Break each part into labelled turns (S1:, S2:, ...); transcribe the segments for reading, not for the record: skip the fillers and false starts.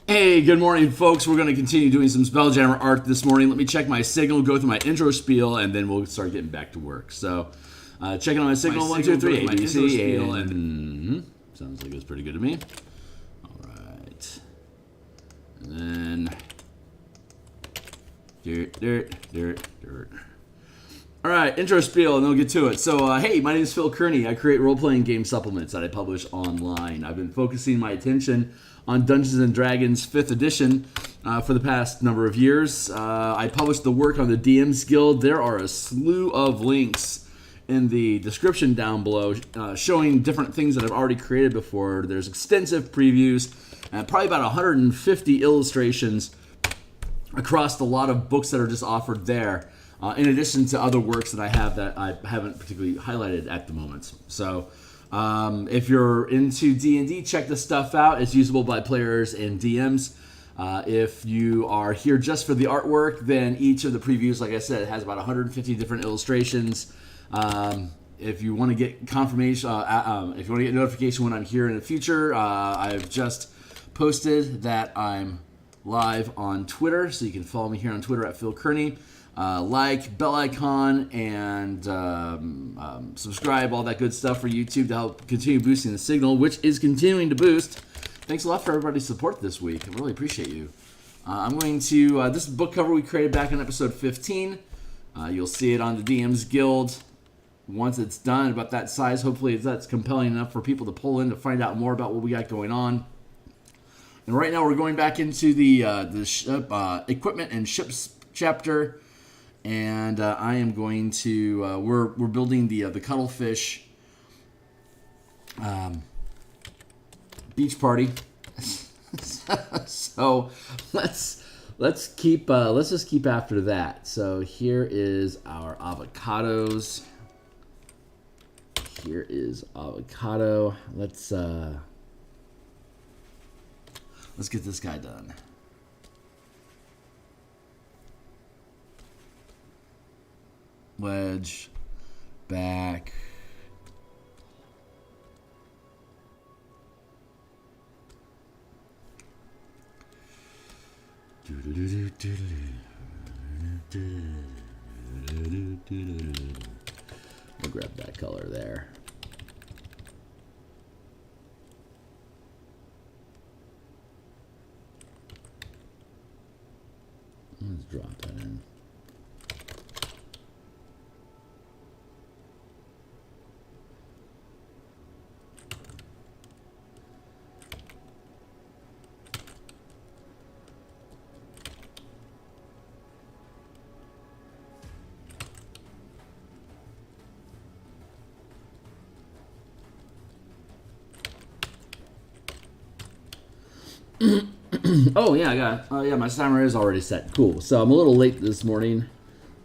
S1: Hey, good morning, folks. We're going to continue doing some Spelljammer art this morning. Let me check my signal, go through my intro spiel, and then we'll start getting back to work. So, checking on my signal, 1, 2, 3, A, B, C, and sounds like it's pretty good to me. All right. And then dirt. All right, intro spiel, and then we'll get to it. So, hey, my name is Phil Kearney. I create role-playing game supplements that I publish online. I've been focusing my attention on Dungeons & Dragons 5th edition for the past number of years. I published the work on the DMsGuild. There are a slew of links in the description down below showing different things that I've already created before. There's extensive previews and probably about 150 illustrations across a lot of books that are just offered there, in addition to other works that I have that I haven't particularly highlighted at the moment. So, if you're into D&D, check this stuff out. It's usable by players and DMs. If you are here just for the artwork, then each of the previews, like I said, has about 150 different illustrations. If you want to get confirmation, if you want to get notification when I'm here in the future, I've just posted that I'm live on Twitter, so you can follow me here on Twitter at Phil Kearney. Like, bell icon, and subscribe, all that good stuff for YouTube to help continue boosting the signal, which is continuing to boost. Thanks a lot for everybody's support this week. I really appreciate you. I'm going to, this book cover we created back in episode 15. You'll see it on the DMsGuild once it's done, about that size. Hopefully that's compelling enough for people to pull in to find out more about what we got going on. And right now we're going back into the equipment and ships chapter. And I am going to, we're building the Cuttlefish beach party. So let's just keep after that. So here is our avocados. Here is avocado. Let's get this guy done. Wedge, back. We'll grab that color there. Let's drop that in. Oh yeah, I got. My timer is already set. Cool. So I'm a little late this morning.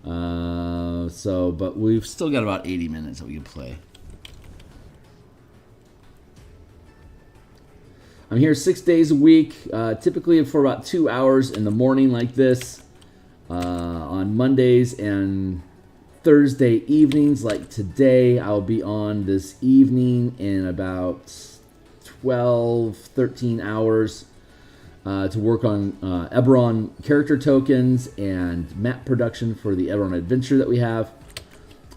S1: But we've still got about 80 minutes that we can play. I'm here 6 days a week, typically for about 2 hours in the morning, like this. On Mondays and Thursday evenings, like today, I'll be on this evening in about 12, 13 hours. To work on Eberron character tokens and map production for the Eberron adventure that we have.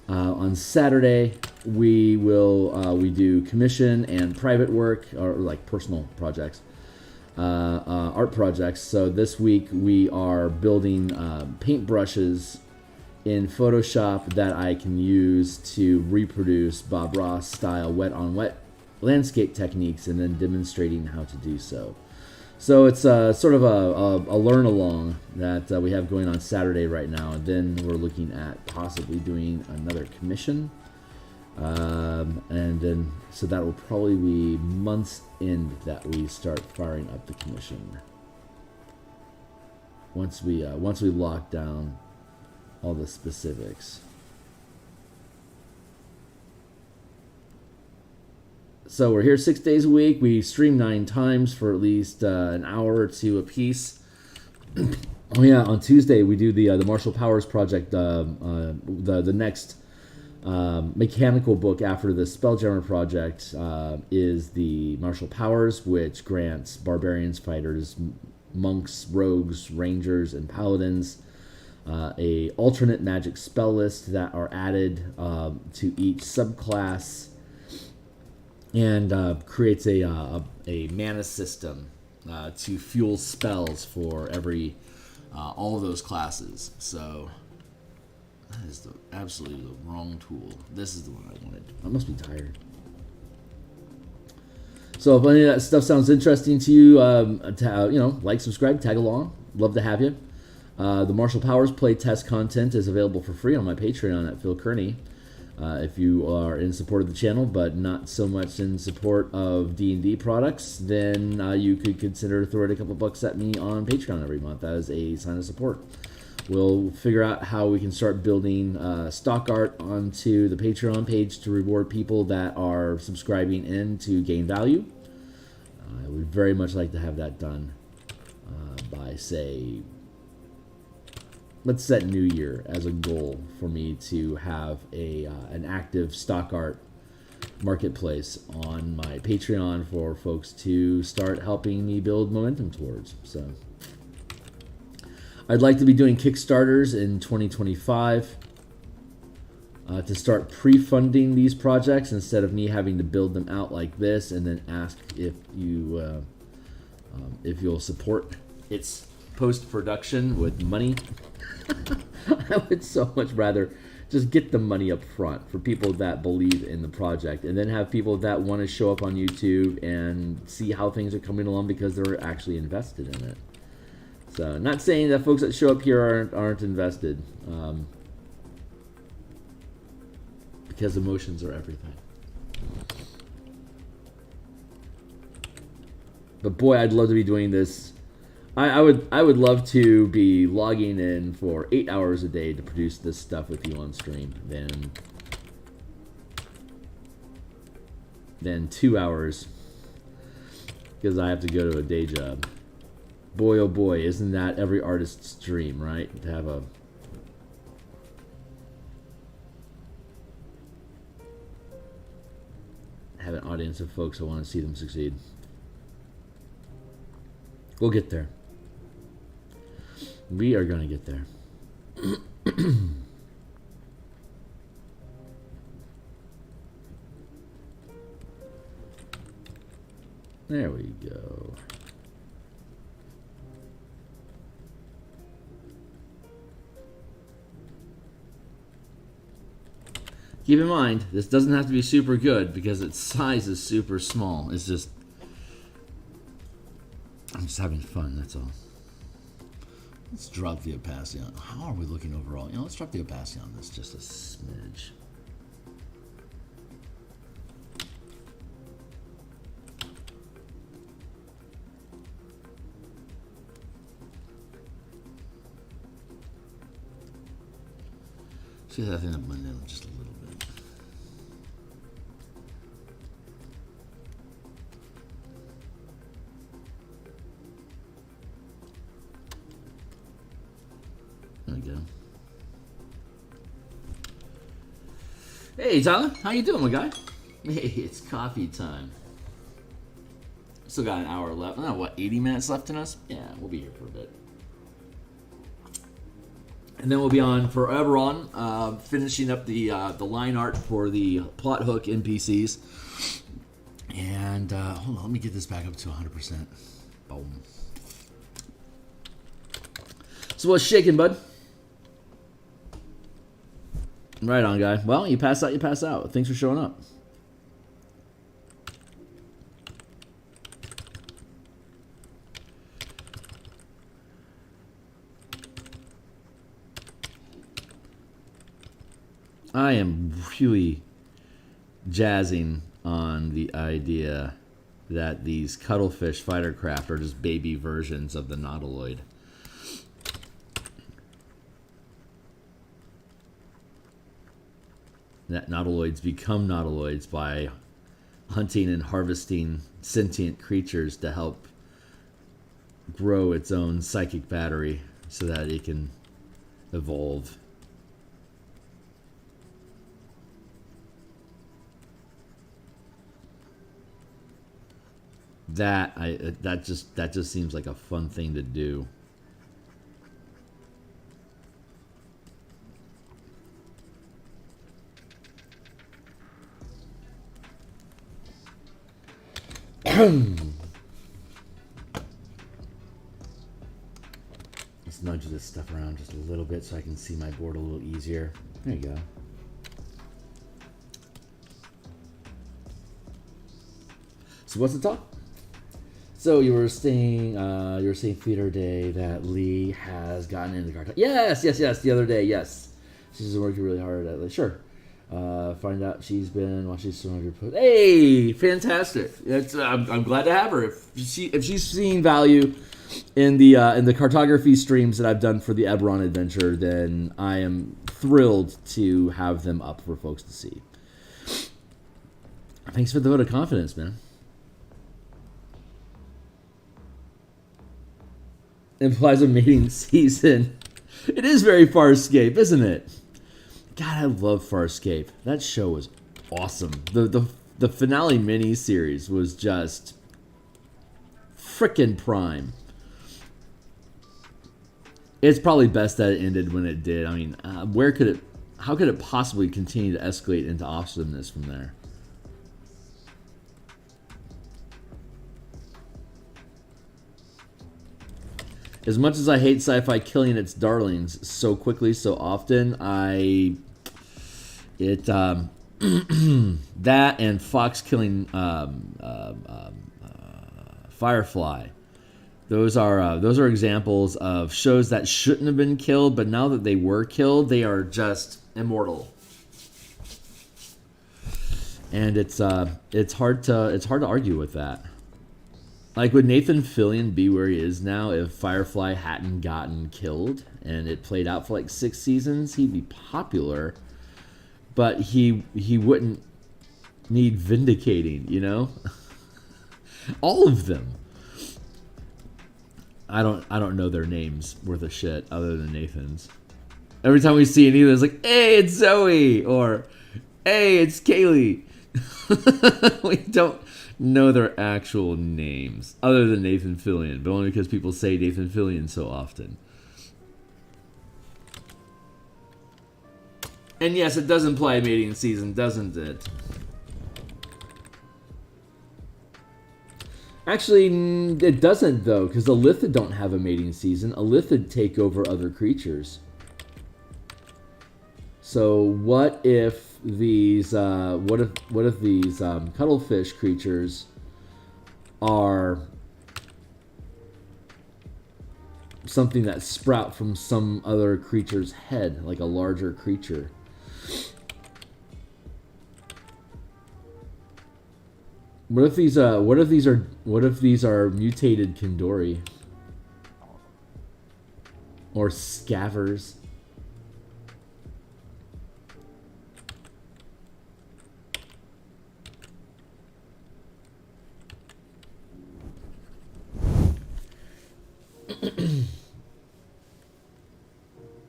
S1: On Saturday, we do commission and private work, or like personal projects, art projects. So this week we are building paintbrushes in Photoshop that I can use to reproduce Bob Ross style wet on wet landscape techniques, and then demonstrating how to do so. So it's sort of a learn-along that we have going on Saturday right now. And then we're looking at possibly doing another commission. And then, so that will probably be month's end that we start firing up the commission. Once we lock down all the specifics. So we're here 6 days a week. We stream 9 times for at least an hour or two a piece. Oh yeah, on Tuesday we do the Martial Powers project. The next mechanical book after the Spelljammer project is the Martial Powers, which grants barbarians, fighters, monks, rogues, rangers, and paladins. A alternate magic spell list that are added to each subclass, and creates a mana system to fuel spells for every all of those classes. So that is absolutely the wrong tool. This is the one I wanted. I must be tired. So if any of that stuff sounds interesting to you, like, subscribe, tag along. Love to have you. The Martial Powers playtest content is available for free on my Patreon at Phil Kearney. If you are in support of the channel, but not so much in support of D&D products, then you could consider throwing a couple bucks at me on Patreon every month as a sign of support. We'll figure out how we can start building stock art onto the Patreon page to reward people that are subscribing in to gain value. I would very much like to have that done by, say, let's set New Year as a goal for me to have an active stock art marketplace on my Patreon for folks to start helping me build momentum towards. So I'd like to be doing Kickstarters in 2025 to start pre-funding these projects instead of me having to build them out like this and then ask if you'll support its post-production with money. I would so much rather just get the money up front for people that believe in the project, and then have people that want to show up on YouTube and see how things are coming along because they're actually invested in it. So, not saying that folks that show up here aren't invested, because emotions are everything. But boy, I'd love to be doing this. I would love to be logging in for 8 hours a day to produce this stuff with you on stream, than 2 hours because I have to go to a day job. Boy, oh boy, isn't that every artist's dream, right? To have an audience of folks who want to see them succeed. We'll get there. We are going to get there. There we go. Keep in mind, this doesn't have to be super good because its size is super small. It's just, I'm just having fun, that's all. Let's drop the opacity on. How are we looking overall? Let's drop the opacity on this just a smidge. See that thing that blend in just a little bit. There we go. Hey Tyler, how you doing, my guy? Hey, it's coffee time. Still got an hour left. What, 80 minutes left in us? Yeah, we'll be here for a bit. And then we'll be on forever on, finishing up the line art for the plot hook NPCs. And hold on, let me get this back up to 100%. Boom. So what's shaking, bud? Right on, guy. Well, you pass out, you pass out. Thanks for showing up. I am really jazzing on the idea that these cuttlefish fighter craft are just baby versions of the nautiloid. That nautiloids become nautiloids by hunting and harvesting sentient creatures to help grow its own psychic battery so that it can evolve. That just seems like a fun thing to do. Let's nudge this stuff around just a little bit so I can see my board a little easier. There you go. So what's the talk? So you were saying theater day that Lee has gotten into the cartoon. Yes, the other day, yes. She's been working really hard at it. Sure. Find out she's been watching some of your posts. Hey, fantastic! I'm glad to have her. If she's seeing value in the cartography streams that I've done for the Eberron adventure, then I am thrilled to have them up for folks to see. Thanks for the vote of confidence, man. Implies a mating season. It is very Farscape, isn't it? God, I love Farscape. That show was awesome. The finale mini-series was just frickin' prime. It's probably best that it ended when it did. I mean, how could it possibly continue to escalate into awesomeness from there? As much as I hate sci-fi killing its darlings so quickly, so often, that and Fox killing Firefly. Those are examples of shows that shouldn't have been killed, but now that they were killed, they are just immortal. And it's hard to argue with that. Like, would Nathan Fillion be where he is now if Firefly hadn't gotten killed and it played out for like 6 seasons? He'd be popular, but he wouldn't need vindicating, you know? All of them. I don't know their names worth a shit other than Nathan's. Every time we see any of them, it's like, hey, it's Zoe, or hey, it's Kaylee. We don't know their actual names other than Nathan Fillion, but only because people say Nathan Fillion so often. And yes, it does imply a mating season, doesn't it? Actually, it doesn't, though, because the Lithid don't have a mating season. A Lithid take over other creatures. So what if these cuttlefish creatures are something that sprout from some other creature's head, like a larger creature? What if these are mutated Kandori or Scavers?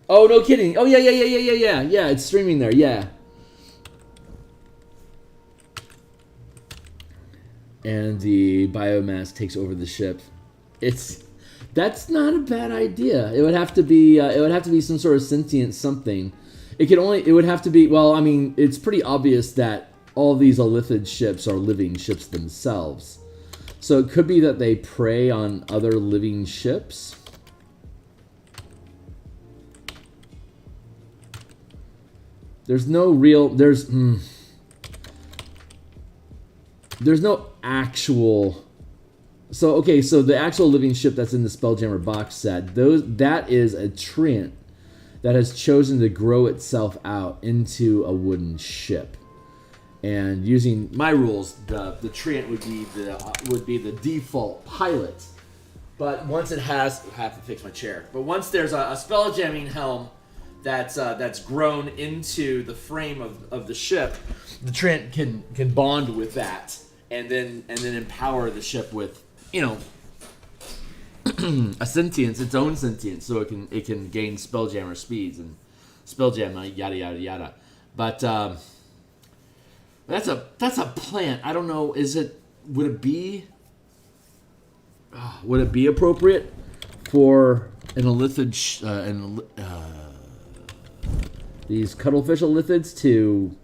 S1: Oh, no kidding. Oh, yeah. It's streaming there, yeah. And the biomass takes over the ship. That's not a bad idea. It would have to be some sort of sentient something. It would have to be, well, I mean, it's pretty obvious that all these Elithid ships are living ships themselves. So it could be that they prey on other living ships. There's no actual. So okay, so the actual living ship that's in the Spelljammer box set, that is a Treant that has chosen to grow itself out into a wooden ship. And using my rules, the Treant would be the default pilot. But once it has, I have to fix my chair. But once there's a Spelljamming helm that's grown into the frame of the ship, the Treant can bond with that and then empower the ship with, you know, a sentience, its own sentience, so it can gain Spelljammer speeds and Spelljammer yada yada yada. But that's a plant. I don't know. Would it be would it be appropriate for an Illithid, these Cuttlefish Illithids to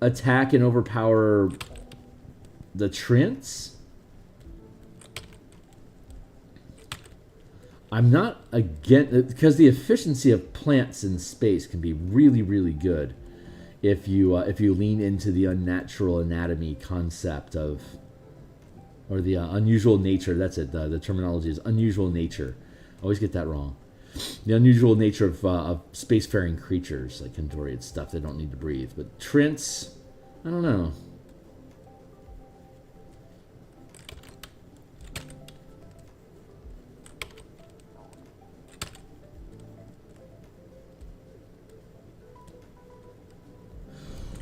S1: attack and overpower the Treants? I'm not against, because the efficiency of plants in space can be really, really good if you lean into the unnatural anatomy concept of, or the unusual nature. That's it. The terminology is unusual nature. I always get that wrong. The unusual nature of spacefaring creatures like Kandori and stuff. They don't need to breathe. But Treants, I don't know.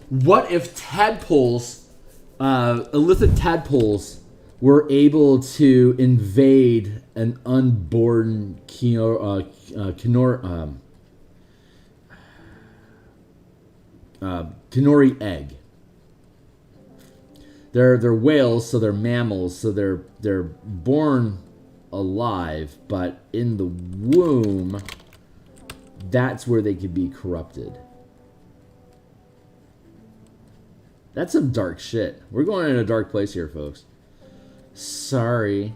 S1: What if tadpoles, Illithid tadpoles, were able to invade an unborn Kenori egg? They're whales, so they're mammals, so they're born alive, but in the womb, that's where they could be corrupted. That's some dark shit. We're going in a dark place here, folks. Sorry.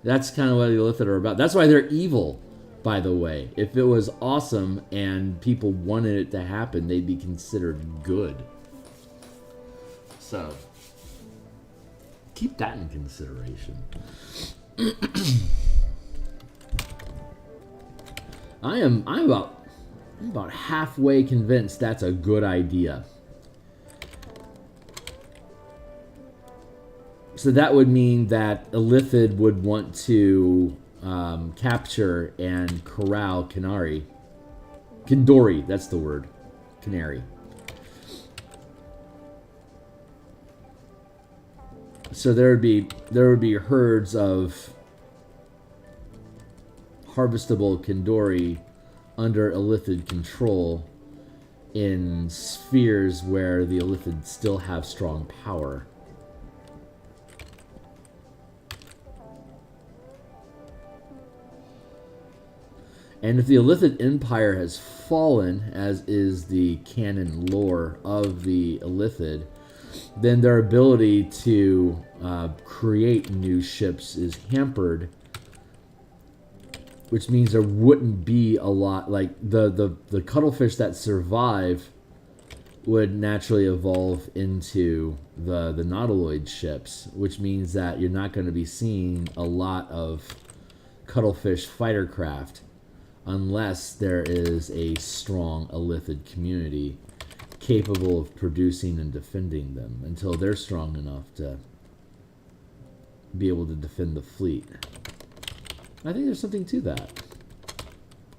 S1: That's kind of what the Illithid are about. That's why they're evil, by the way. If it was awesome and people wanted it to happen, they'd be considered good. So, keep that in consideration. I'm about halfway convinced that's a good idea. So that would mean that Illithid would want to capture and corral Kandori. That's the word. Canary. So there would be herds of harvestable Kandori under Illithid control in spheres where the Illithid still have strong power. And if the Illithid Empire has fallen, as is the canon lore of the Illithid, then their ability to create new ships is hampered, which means there wouldn't be a lot, like the cuttlefish that survive would naturally evolve into the nautiloid ships, which means that you're not going to be seeing a lot of cuttlefish fighter craft unless there is a strong Illithid community capable of producing and defending them until they're strong enough to be able to defend the fleet. I think there's something to that.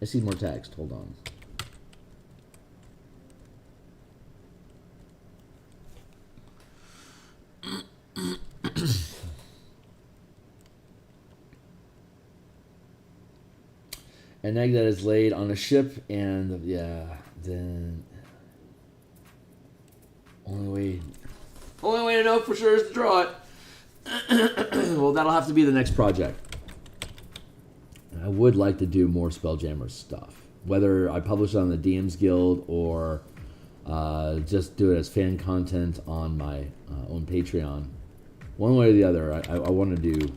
S1: I see more text. Hold on. An egg that is laid on a ship, and yeah, then only way to know for sure is to draw it. Well, that'll have to be the next project. I would like to do more Spelljammer stuff, whether I publish it on the DMsGuild or just do it as fan content on my own Patreon. One way or the other, I want to do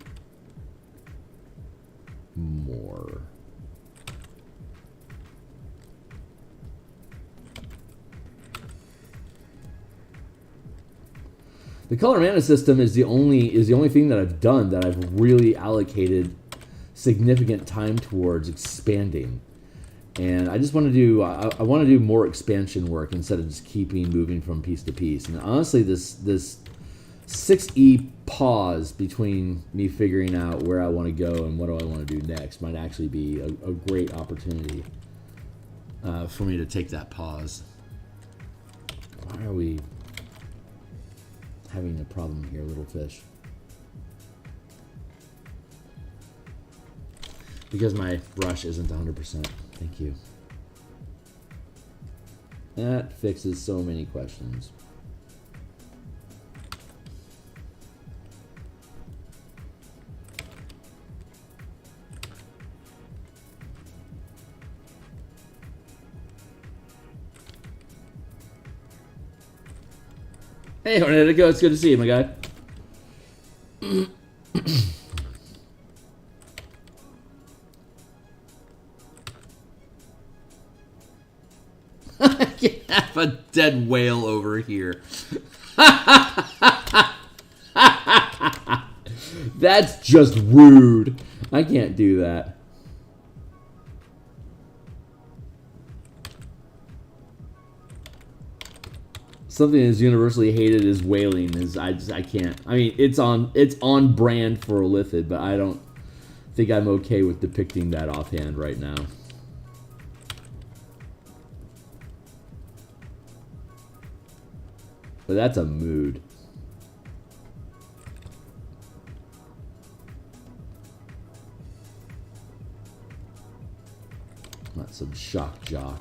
S1: more. The color mana system is the only thing that I've done that I've really allocated significant time towards expanding, and I just want to do I want to do more expansion work instead of just moving from piece to piece. And honestly, this 6E pause between me figuring out where I want to go and what do I want to do next might actually be a great opportunity for me to take that pause. Why are we having a problem here, little fish? Because my brush isn't 100%. Thank you. That fixes so many questions. Hey, Hornetico, it's good to see you, my guy. I can have a dead whale over here. That's just rude. I can't do that. Something that's universally hated is whaling. I can't. I mean, it's on brand for Lithid, but I don't think I'm okay with depicting that offhand right now. But that's a mood. Not some shock jock.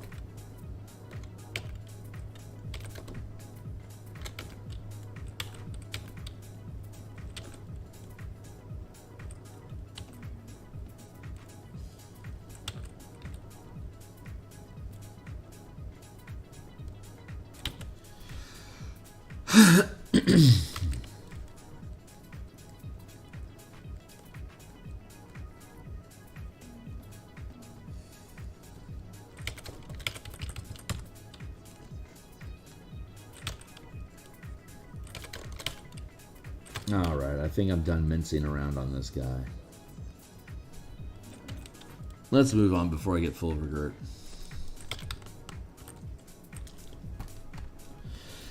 S1: Alright, I think I'm done mincing around on this guy. Let's move on before I get full of regret.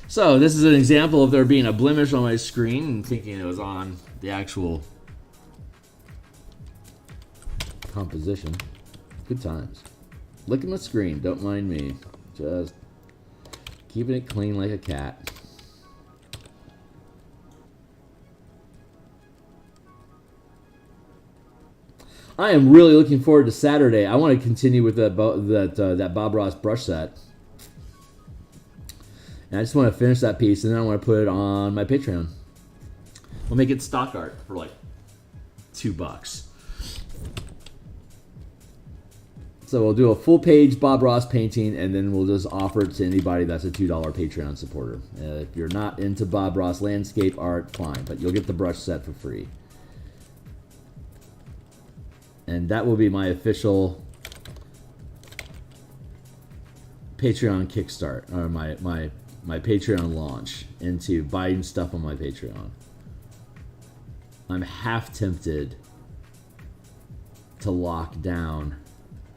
S1: So, this is an example of there being a blemish on my screen and thinking it was on the actual composition. Good times. Look at my screen, don't mind me. Just keeping it clean like a cat. I am really looking forward to Saturday. I want to continue with that Bob Ross brush set. And I just want to finish that piece, and then I want to put it on my Patreon. We'll make it stock art for like $2. So we'll do a full page Bob Ross painting, and then we'll just offer it to anybody that's a $2 Patreon supporter. If you're not into Bob Ross landscape art, fine, but you'll get the brush set for free. And that will be my official Patreon kickstart, or my Patreon launch into buying stuff on my Patreon. I'm half tempted to lock down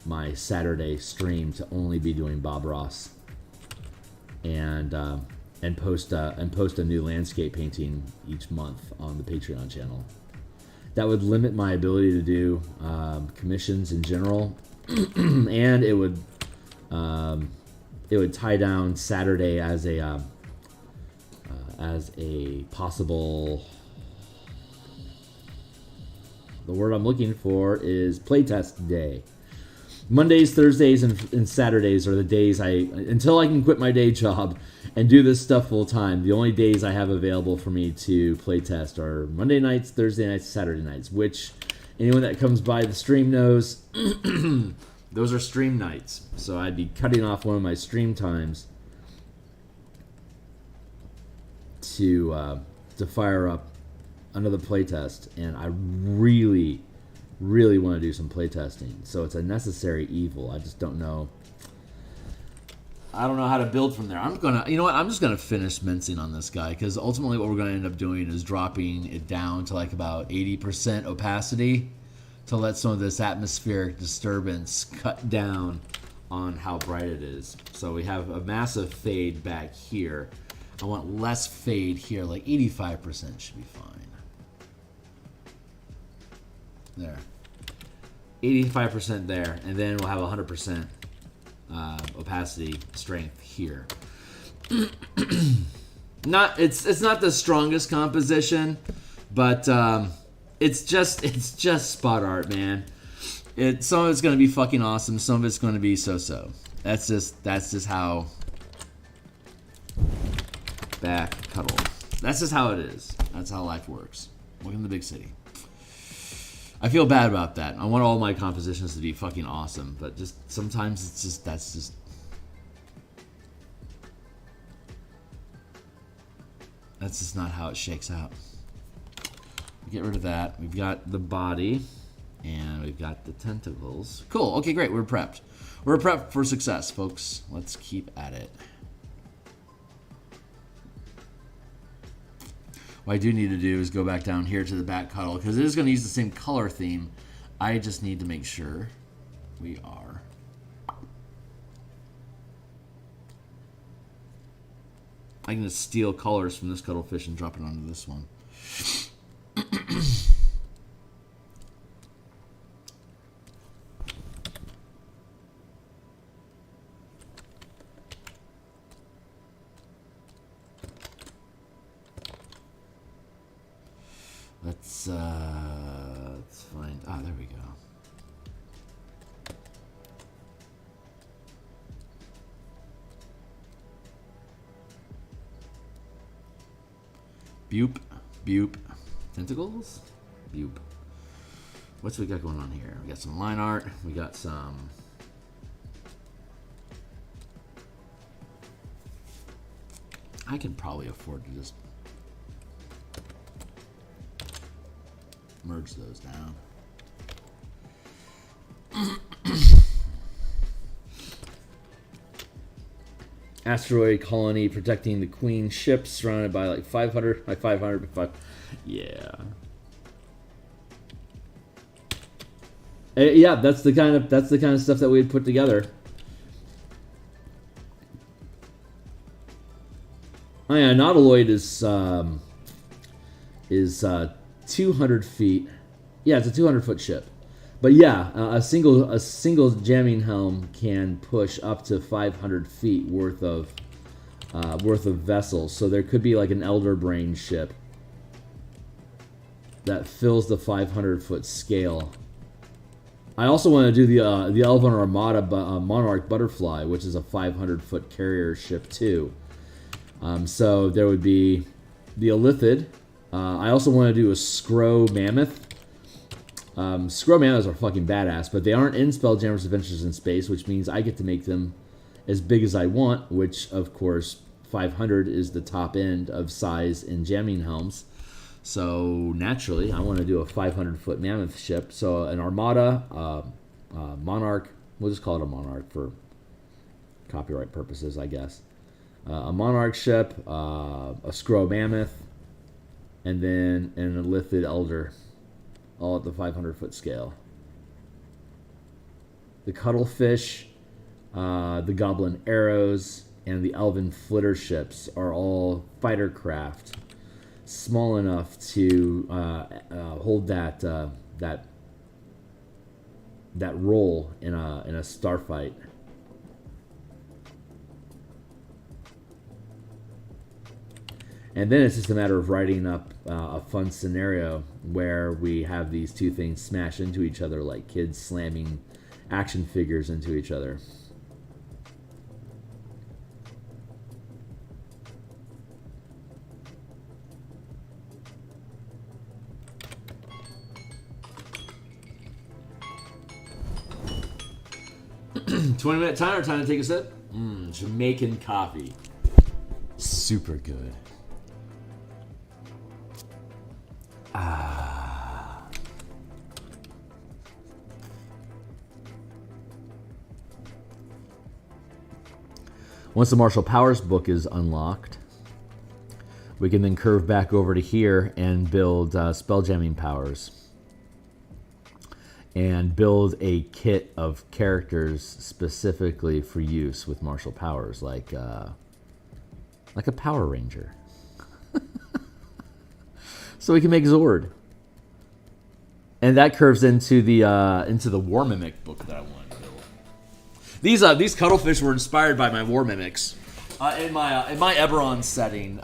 S1: my Saturday stream to only be doing Bob Ross and post a new landscape painting each month on the Patreon channel. That would limit my ability to do commissions in general, and it would tie down Saturday as a possible. The word I'm looking for is playtest day. Mondays, Thursdays, and Saturdays are the days until I can quit my day job and do this stuff full time. The only days I have available for me to playtest are Monday nights, Thursday nights, Saturday nights, which anyone that comes by the stream knows those are stream nights. So I'd be cutting off one of my stream times to fire up another playtest, and I really want to do some playtesting. So it's a necessary evil. I just don't know. I don't know how to build from there. You know what? I'm just gonna finish mincing on this guy, because ultimately what we're gonna end up doing is dropping it down to like about 80% opacity to let some of this atmospheric disturbance cut down on how bright it is. So we have a massive fade back here. I want less fade here, like 85% should be fine. There. 85% there, and then we'll have 100% opacity strength here. It's not the strongest composition, but it's just spot art, man. Some of it's gonna be fucking awesome, some of it's gonna be so-so. That's just how back cuddle. That's just how it is. That's how life works. Welcome to the big city. I feel bad about that. I want all my compositions to be fucking awesome, but just sometimes that's just That's just not how it shakes out. Get rid of that. We've got the body, and we've got the tentacles. Cool. Okay, great. We're prepped. We're prepped for success, folks. Let's keep at it. What I do need to do is go back down here to the back cuddle, because it is going to use the same color theme. I just need to make sure we are. I can just steal colors from this cuttlefish and drop it onto this one. Let's find. Ah, there we go. Boop, boop. Tentacles? Boop. What's we got going on here? We got some line art. We got some. I can probably afford to just merge those down. Asteroid colony protecting the queen ship, surrounded by like 500 by 500 by 5. Yeah. Yeah, that's the kind of stuff that we'd put together. Oh yeah, nautiloid is 200 feet. Yeah, it's a 200-foot ship. But yeah, a single jamming helm can push up to 500 feet worth of vessels. So there could be like an Elder Brain ship that fills the 500-foot scale. I also want to do the Elven Armada Monarch Butterfly, which is a 500-foot carrier ship too. So there would be the Illithid. I also want to do a Skro Mammoth. Skro Mammoths are fucking badass, but they aren't in Spelljammer's Adventures in Space, which means I get to make them as big as I want, which, of course, 500 is the top end of size in jamming helms. So, naturally, I want to do a 500-foot Mammoth ship. So, an Armada, Monarch, we'll just call it a Monarch for copyright purposes, I guess. A Monarch ship, a Skro Mammoth, and then an Illithid Elder. All at the 500-foot scale. The Cuttlefish, the Goblin Arrows, and the Elven Flitter ships are all fighter craft, small enough to hold that role in a starfight. And then it's just a matter of writing up a fun scenario where we have these two things smash into each other like kids slamming action figures into each other. $20-minute timer, time to take a sip. Jamaican coffee. Super good. Once the Martial Powers book is unlocked, we can then curve back over to here and build spelljamming powers. And build a kit of characters specifically for use with martial powers, like a Power Ranger. So we can make Zord, and that curves into the War Mimic book that I want to build. These cuttlefish were inspired by my War Mimics. In my Eberron setting,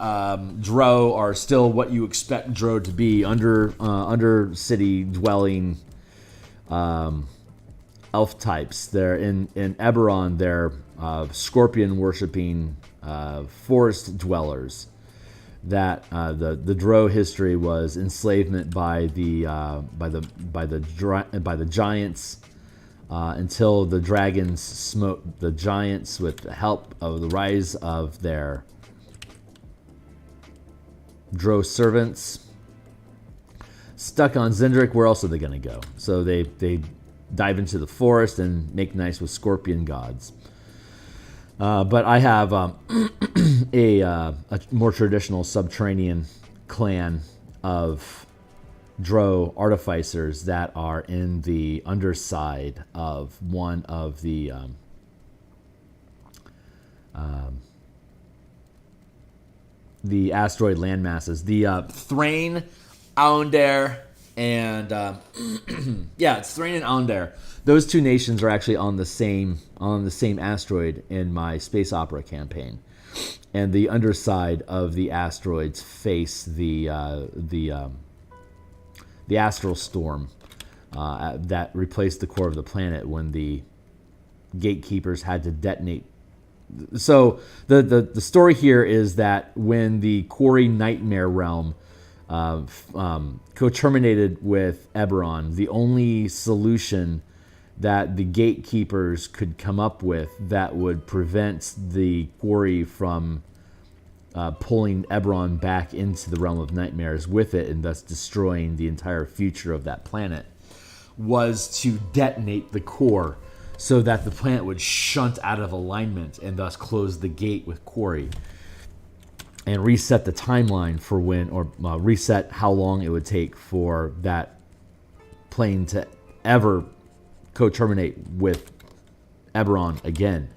S1: Drow are still what you expect Drow to be, under city dwelling elf types. They're in Eberron. They're scorpion worshipping forest dwellers. That the Drow history was enslavement by the giants until the dragons smote the giants with the help of the rise of their Drow servants. Stuck on Zendrick, where else are they going to go? So they dive into the forest and make nice with scorpion gods. But I have a more traditional subterranean clan of Drow artificers that are in the underside of one of the asteroid landmasses. The Thrain, Aundair, and yeah, it's Thrain and Aundair. Those two nations are actually on the same asteroid in my space opera campaign, and the underside of the asteroids face the astral storm that replaced the core of the planet when the gatekeepers had to detonate. So the story here is that when the Quarry Nightmare realm co-terminated with Eberron, the only solution that the gatekeepers could come up with that would prevent the Quarry from pulling Eberron back into the realm of nightmares with it and thus destroying the entire future of that planet was to detonate the core so that the planet would shunt out of alignment and thus close the gate with Quarry and reset the timeline for when, or reset how long it would take for that plane to ever co-terminate with Eberron again.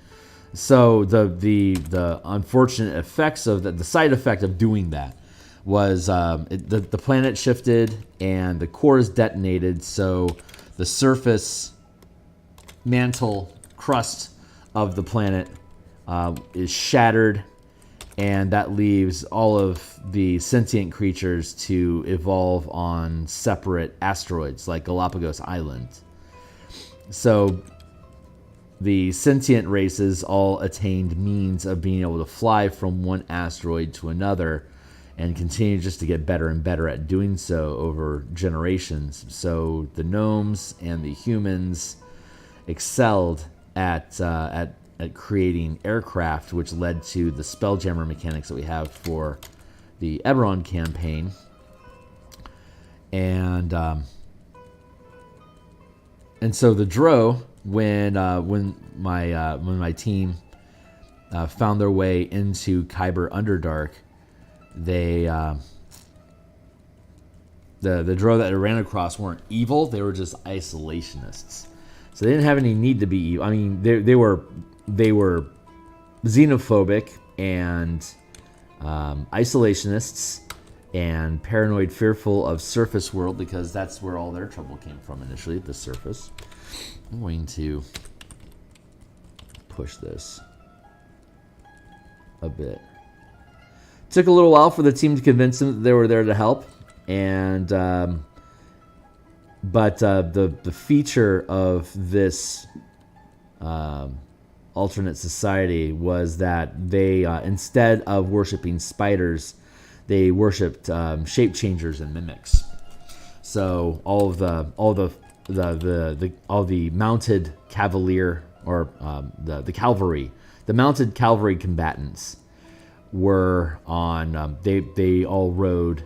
S1: So the unfortunate effects of the side effect of doing that was the planet shifted and the cores detonated, so the surface mantle crust of the planet is shattered, and that leaves all of the sentient creatures to evolve on separate asteroids like Galapagos Island. So the sentient races all attained means of being able to fly from one asteroid to another and continue just to get better and better at doing so over generations. So the gnomes and the humans excelled at creating aircraft, which led to the Spelljammer mechanics that we have for the Eberron campaign. And so the Drow, when my team found their way into Kyber Underdark, they the Drow that I ran across weren't evil; they were just isolationists. So they didn't have any need to be evil. I mean, they were xenophobic and isolationists and paranoid, fearful of surface world, because that's where all their trouble came from initially, the surface. I'm going to push this a bit. Took a little while for the team to convince them that they were there to help, and but the feature of this alternate society was that they instead of worshiping spiders, they worshipped shape changers and mimics. So all the mounted cavalier, or the cavalry, the mounted cavalry combatants were on. They all rode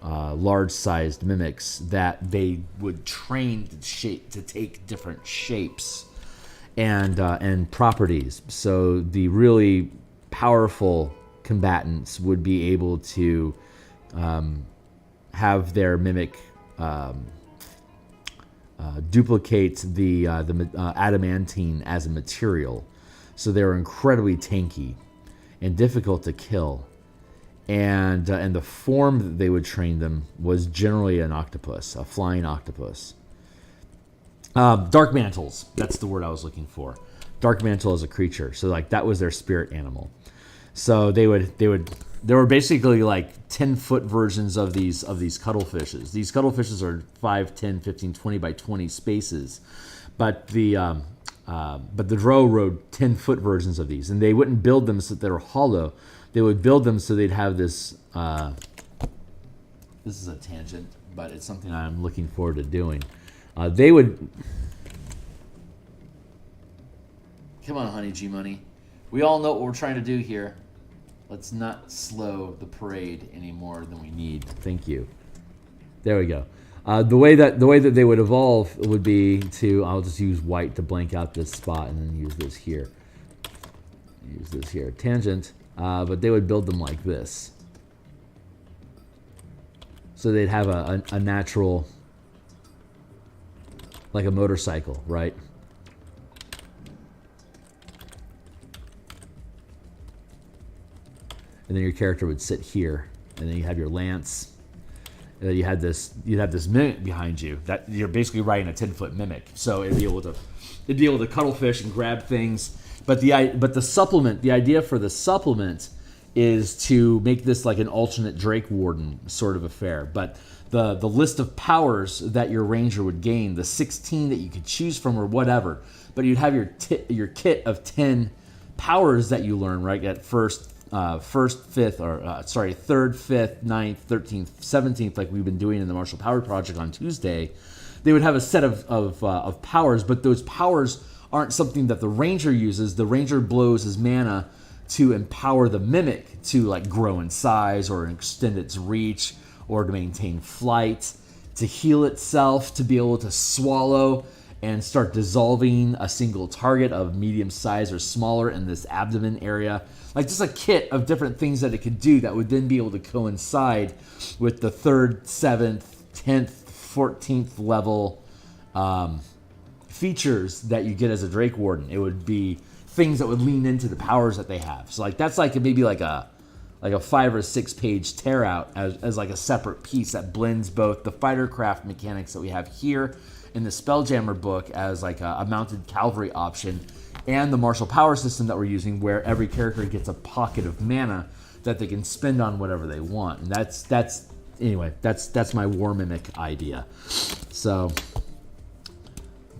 S1: large-sized mimics that they would train to take different shapes and properties. So the really powerful combatants would be able to have their mimic duplicate the adamantine as a material. So they were incredibly tanky and difficult to kill. And the form that they would train them was generally an octopus, a flying octopus. Dark mantles, that's the word I was looking for. Dark mantle is a creature, so like that was their spirit animal. So there were basically like 10-foot versions of these cuttlefishes. These cuttlefishes are 5, 10, 15, 20 by 20 spaces, but the Drow rode 10-foot versions of these, and they wouldn't build them so that they were hollow. They would build them so they'd have this. This is a tangent, but it's something I'm looking forward to doing. They would. Come on, honey G Money. We all know what we're trying to do here. Let's not slow the parade any more than we need. Thank you. There we go. The way that they would evolve would be to, I'll just use white to blank out this spot and then use this here. Use this here, tangent. But they would build them like this. So they'd have a natural, like a motorcycle, right? And then your character would sit here, and then you have your lance. And then you'd have this mimic behind you. That you're basically riding a 10-foot mimic. So it'd be able to cuttlefish and grab things. But the supplement, the idea for the supplement is to make this like an alternate Drake Warden sort of affair. But the list of powers that your ranger would gain, the 16 that you could choose from or whatever, but you'd have your kit of 10 powers that you learn, right, at third, fifth, 9th, 13th, 17th, like we've been doing in the Martial Power Project on Tuesday. They would have a set of powers, but those powers aren't something that the ranger uses. The ranger blows his mana to empower the mimic to like grow in size or extend its reach or to maintain flight, to heal itself, to be able to swallow and start dissolving a single target of medium size or smaller in this abdomen area. Like just a kit of different things that it could do that would then be able to coincide with the 3rd, 7th, 10th, 14th level features that you get as a Drake Warden. It would be things that would lean into the powers that they have. So like that's like maybe like a 5 or 6 page tear out as like a separate piece that blends both the fightercraft mechanics that we have here in the Spelljammer book as like a mounted cavalry option and the martial power system that we're using where every character gets a pocket of mana that they can spend on whatever they want. And that's my war mimic idea. So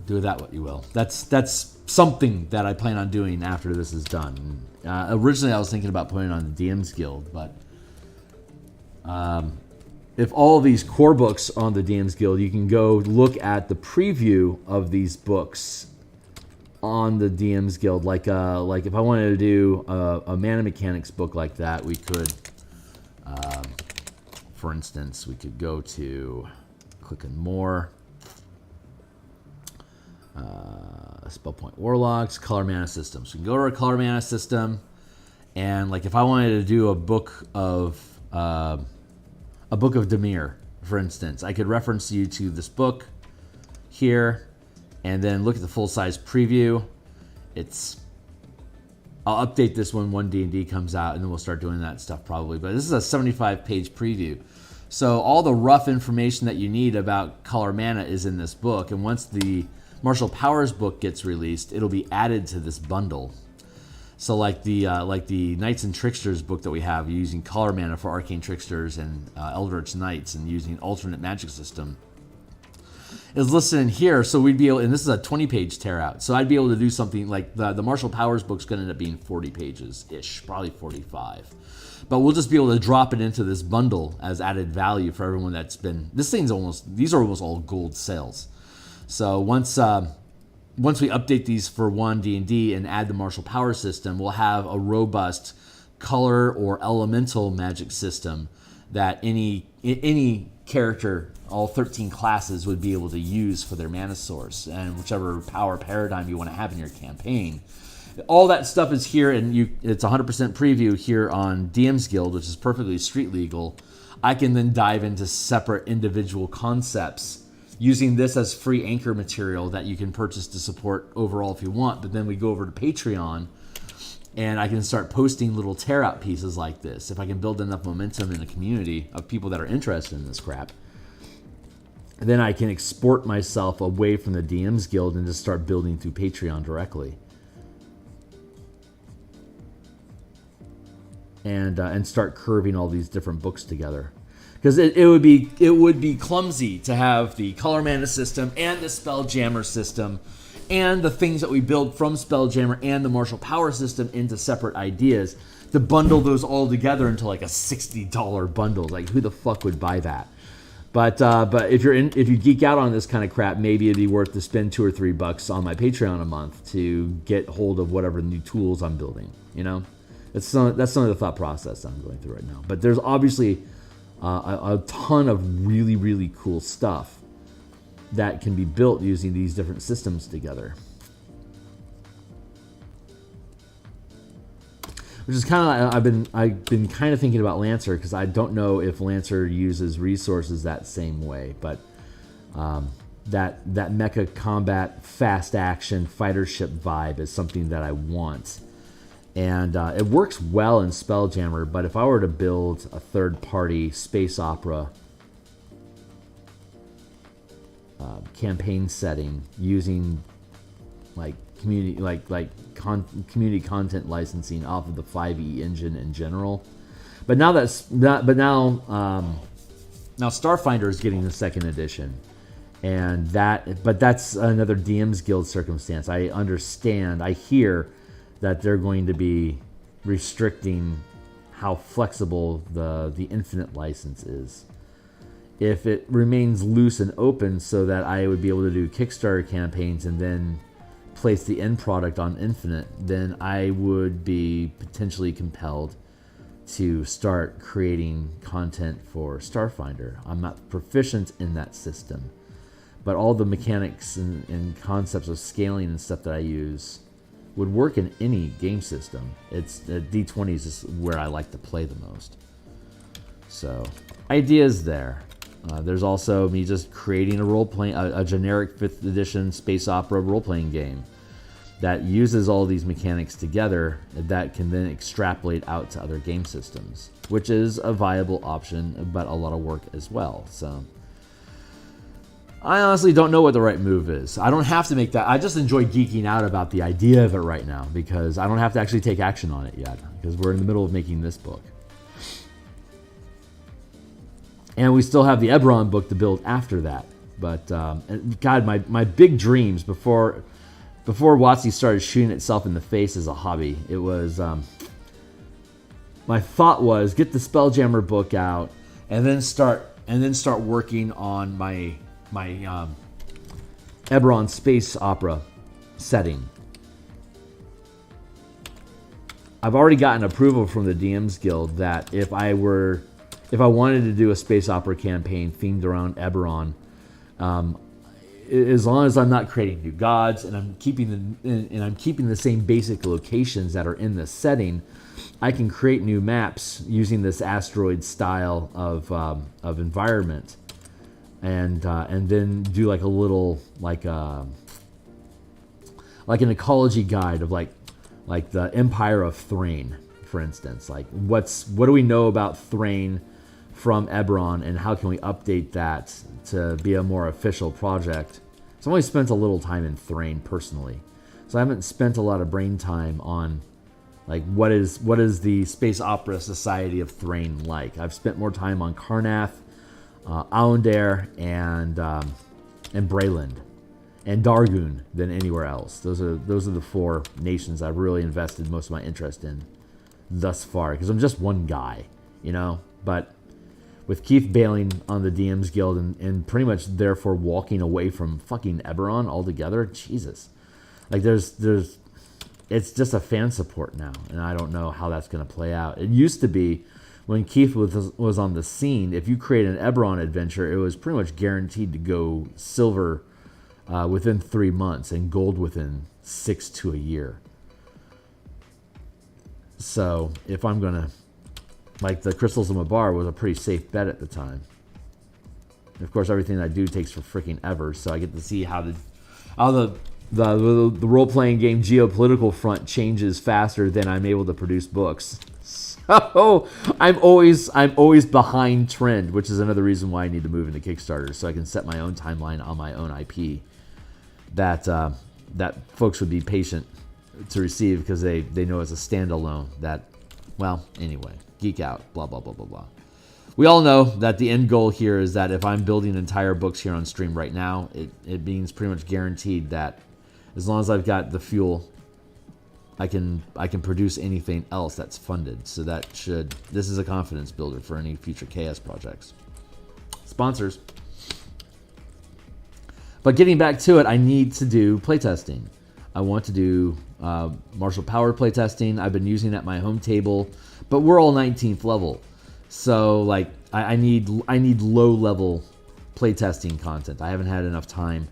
S1: do with that what you will. That's something that I plan on doing after this is done. Originally, I was thinking about putting it on the DMsGuild, but if all of these core books are on the DMsGuild, you can go look at the preview of these books on the DMsGuild. Like if I wanted to do a mana mechanics book like that, we could, for instance, we could go to, click on more. Point Warlocks, color mana system. So we can go to our color mana system, and like if I wanted to do a book of Dimir, for instance, I could reference you to this book here, and then look at the full size preview. I'll update this when 1D&D comes out, and then we'll start doing that stuff probably. But this is a 75-page preview. So all the rough information that you need about color mana is in this book, and once the Martial Powers book gets released, it'll be added to this bundle. So like the Knights and Tricksters book that we have, using color mana for Arcane Tricksters and Eldritch Knights and using alternate magic system, is listed in here. So we'd be able, and this is a 20-page tear out. So I'd be able to do something like the Martial Powers book's going to end up being 40 pages-ish, probably 45. But we'll just be able to drop it into this bundle as added value for everyone that's been, these are almost all gold sales. So once we update these for 1D&D and add the martial power system, we'll have a robust color or elemental magic system that any character, all 13 classes, would be able to use for their mana source and whichever power paradigm you want to have in your campaign. All that stuff is here, and it's 100% preview here on DMsGuild, which is perfectly street legal. I can then dive into separate individual concepts using this as free anchor material that you can purchase to support overall if you want. But then we go over to Patreon, and I can start posting little tear-out pieces like this. If I can build enough momentum in a community of people that are interested in this crap, then I can export myself away from the DMsGuild and just start building through Patreon directly. And start curving all these different books together. Because it would be clumsy to have the color mana system and the Spelljammer system and the things that we build from Spelljammer and the martial power system into separate ideas, to bundle those all together into like a $60 bundle. Like, who the fuck would buy that? But if you geek out on this kind of crap, maybe it'd be worth to spend $2 or $3 on my Patreon a month to get hold of whatever new tools I'm building, you know? That's some of the thought process I'm going through right now. But there's obviously a ton of really, really cool stuff that can be built using these different systems together. Which is kind of, I've been kind of thinking about Lancer, because I don't know if Lancer uses resources that same way, but that mecha combat, fast action, fighter ship vibe is something that I want. And it works well in Spelljammer, but if I were to build a third-party space opera campaign setting using like community community content licensing off of the 5e engine in general, now Starfinder is getting the second edition, but that's another DMsGuild circumstance. I understand. I hear that they're going to be restricting how flexible the Infinite license is. If it remains loose and open so that I would be able to do Kickstarter campaigns and then place the end product on Infinite, then I would be potentially compelled to start creating content for Starfinder. I'm not proficient in that system, but all the mechanics and concepts of scaling and stuff that I use would work in any game system. It's D20 is just where I like to play the most. So, ideas there. There's also me just creating a generic 5th edition space opera role-playing game that uses all these mechanics together that can then extrapolate out to other game systems, which is a viable option, but a lot of work as well. So I honestly don't know what the right move is. I don't have to make that. I just enjoy geeking out about the idea of it right now, because I don't have to actually take action on it yet, because we're in the middle of making this book. And we still have the Eberron book to build after that. But, God, my big dreams before WotC started shooting itself in the face as a hobby, it was, my thought was get the Spelljammer book out and then start working on my Eberron space opera setting. I've already gotten approval from the DMsGuild that if I wanted to do a space opera campaign themed around Eberron, as long as I'm not creating new gods and I'm keeping the same basic locations that are in the setting, I can create new maps using this asteroid style of environment, and then do like a little like an ecology guide of like the Empire of Thrain, for instance. Like what do we know about Thrain from Eberron, and how can we update that to be a more official project? So I've only spent a little time in Thrain personally, so I haven't spent a lot of brain time on like what is the Space Opera Society of Thrain like. I've spent more time on Karnath, Aundair, and Brayland, and Dargun than anywhere else. Those are the 4 nations I've really invested most of my interest in thus far, because I'm just one guy, you know. But with Keith bailing on the DMsGuild and pretty much therefore walking away from fucking Eberron altogether, Jesus, like it's just a fan support now, and I don't know how that's going to play out. It used to be when Keith was on the scene, if you create an Eberron adventure, it was pretty much guaranteed to go silver within 3 months and gold within 6 to a year. So if I'm going to, like, the Crystals of Mabar was a pretty safe bet at the time. And of course, everything I do takes for freaking ever, so I get to see how the role-playing game geopolitical front changes faster than I'm able to produce books. So I'm always behind trend, which is another reason why I need to move into Kickstarter, so I can set my own timeline on my own IP that folks would be patient to receive, because they know it's a standalone that, well, anyway, geek out, blah, blah, blah, blah, blah. We all know that the end goal here is that if I'm building entire books here on stream right now, it means pretty much guaranteed that as long as I've got the fuel, I can produce anything else that's funded. So this is a confidence builder for any future KS projects. Sponsors. But getting back to it, I need to do playtesting. I want to do martial power playtesting. I've been using at my home table, but we're all 19th level, so like I need low level playtesting content. I haven't had enough time.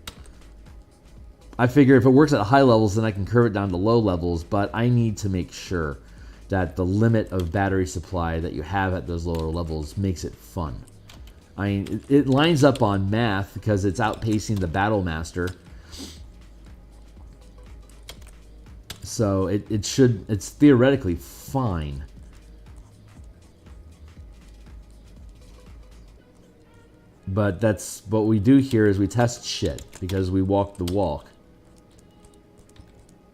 S1: I figure if it works at high levels, then I can curve it down to low levels, but I need to make sure that the limit of battery supply that you have at those lower levels makes it fun. I mean, it lines up on math because it's outpacing the Battle Master. So it's theoretically fine. But that's what we do here is we test shit because we walk the walk.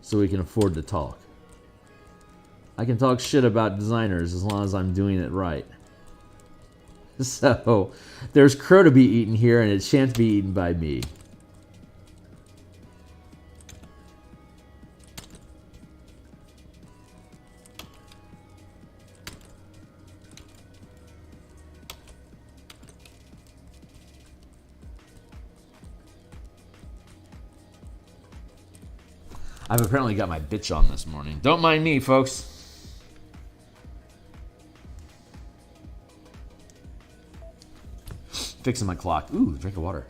S1: So we can afford to talk. I can talk shit about designers as long as I'm doing it right. So, there's crow to be eaten here, and it shan't be eaten by me. I've apparently got my bitch on this morning. Don't mind me, folks. Fixing my clock. Ooh, drink of water.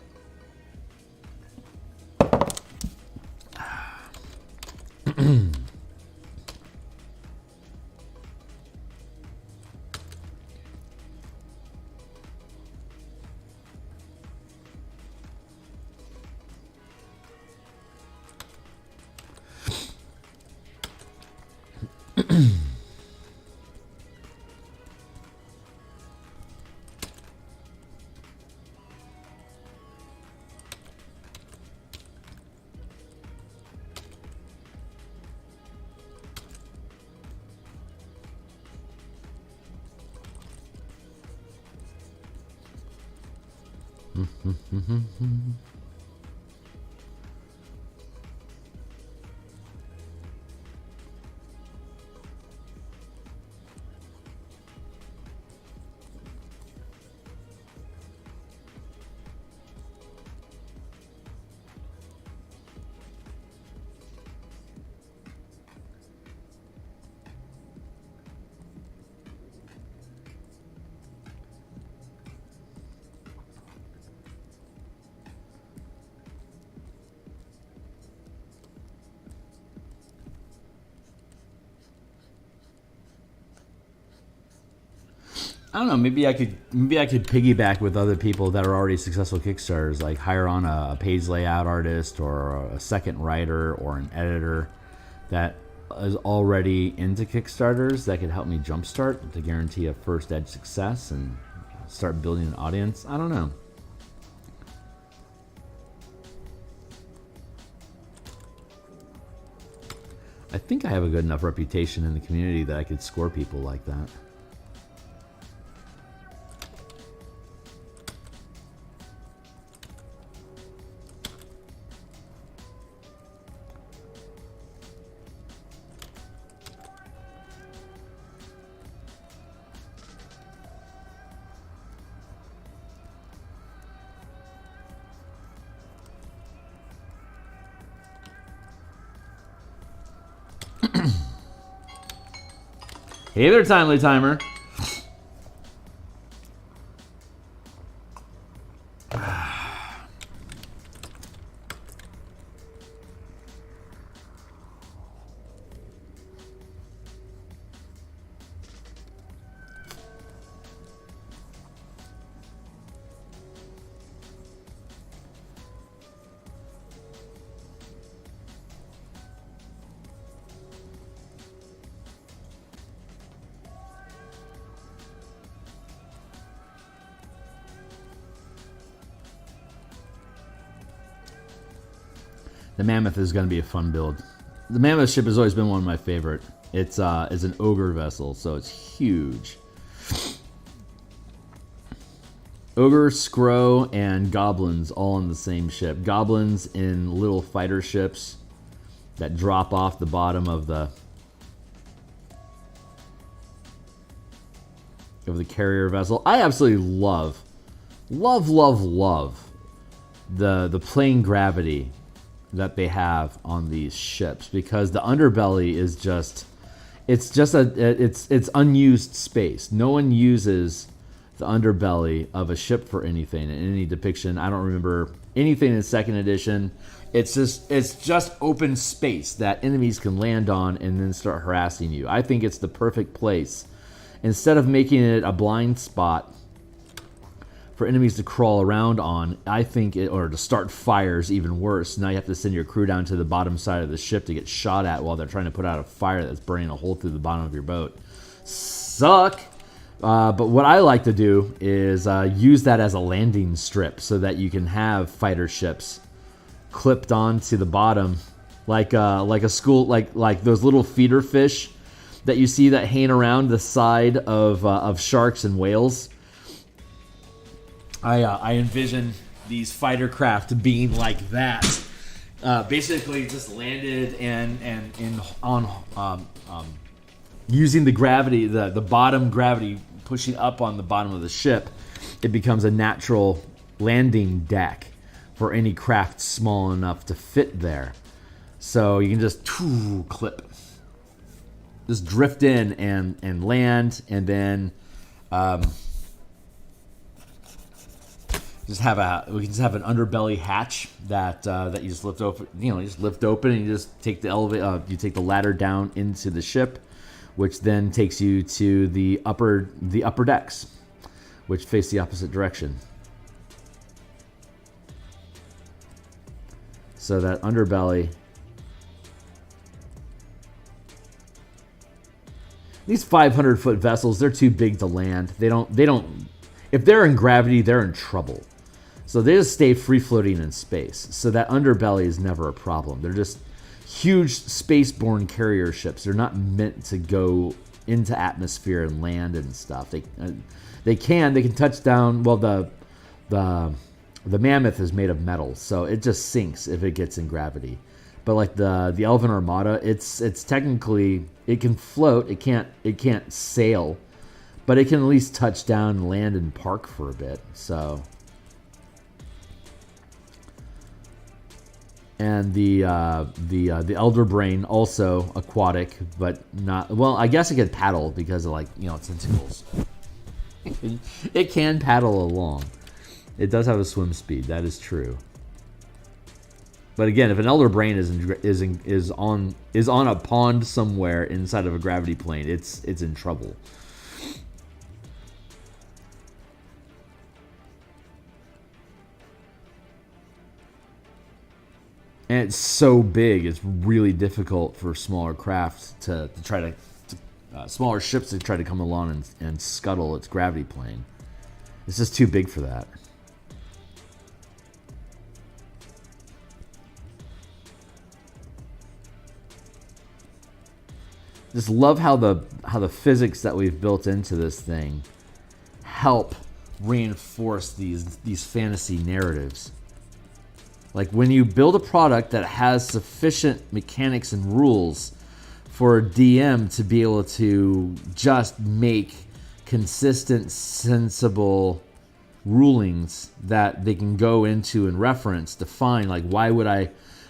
S1: I don't know. Maybe I could piggyback with other people that are already successful Kickstarters, like hire on a page layout artist or a second writer or an editor that is already into Kickstarters that could help me jumpstart to guarantee a first edge success and start building an audience. I don't know. I think I have a good enough reputation in the community that I could score people like that. Hey there, Timely Timer. The Mammoth is going to be a fun build. The Mammoth ship has always been one of my favorite. It's an ogre vessel, so it's huge. Ogre, Scrow, and Goblins all on the same ship. Goblins in little fighter ships that drop off the bottom of the carrier vessel. I absolutely love the plane gravity that they have on these ships, because the underbelly is just it's unused space. No one uses the underbelly of a ship for anything in any depiction. I don't remember anything in second edition. It's just open space that enemies can land on and then start harassing you. I think it's the perfect place. Instead of making it a blind spot for enemies to crawl around on, I think or to start fires, even worse. Now you have to send your crew down to the bottom side of the ship to get shot at while they're trying to put out a fire that's burning a hole through the bottom of your boat. Suck! But what I like to do is use that as a landing strip so that you can have fighter ships clipped onto the bottom, like a school, like those little feeder fish that you see that hang around the side of sharks and whales. I envision these fighter craft being like that, basically just landed on using the gravity, the bottom gravity pushing up on the bottom of the ship. It becomes a natural landing deck for any craft small enough to fit there. So you can just clip, just drift in and land, and then we can just have an underbelly hatch that you just lift open. You just lift open and you just take the you take the ladder down into the ship, which then takes you to the upper decks, which face the opposite direction. So that underbelly. These 500-foot vessels, they're too big to land. They don't. If they're in gravity, they're in trouble. So they just stay free-floating in space. So that underbelly is never a problem. They're just huge spaceborne carrier ships. They're not meant to go into atmosphere and land and stuff. They can touch down. Well, the Mammoth is made of metal, so it just sinks if it gets in gravity. But like the Elven Armada, it's technically, it can float. It can't sail, but it can at least touch down and land and park for a bit. So, and the Elder Brain, also aquatic, but not, well, I guess it could paddle because of, like, tentacles. It can paddle along. It does have a swim speed. That is true. But again, if an Elder Brain is on a pond somewhere inside of a gravity plane, it's in trouble. And it's so big, it's really difficult for smaller craft to try to smaller ships to try to come along and scuttle its gravity plane. It's just too big for that. Just love how the physics that we've built into this thing help reinforce these fantasy narratives. Like, when you build a product that has sufficient mechanics and rules for a DM to be able to just make consistent, sensible rulings that they can go into and reference, define, like,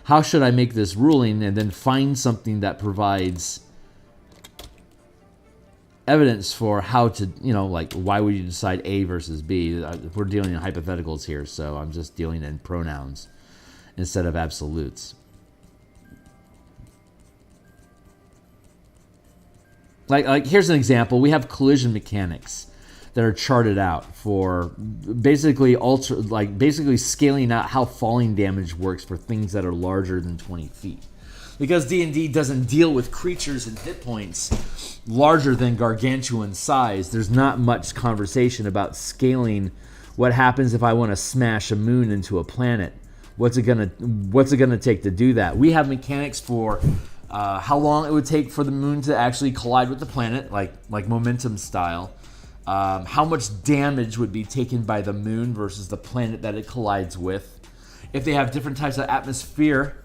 S1: how should I make this ruling, and then find something that provides evidence for how to, like, why would you decide A versus B? We're dealing in hypotheticals here, so I'm just dealing in pronouns instead of absolutes. Like here's an example. We have collision mechanics that are charted out for basically scaling out how falling damage works for things that are larger than 20 feet. Because D&D doesn't deal with creatures and hit points larger than gargantuan size, there's not much conversation about scaling what happens if I want to smash a moon into a planet. What's it gonna take to do that? We have mechanics for how long it would take for the moon to actually collide with the planet, like momentum style. How much damage would be taken by the moon versus the planet that it collides with. If they have different types of atmosphere,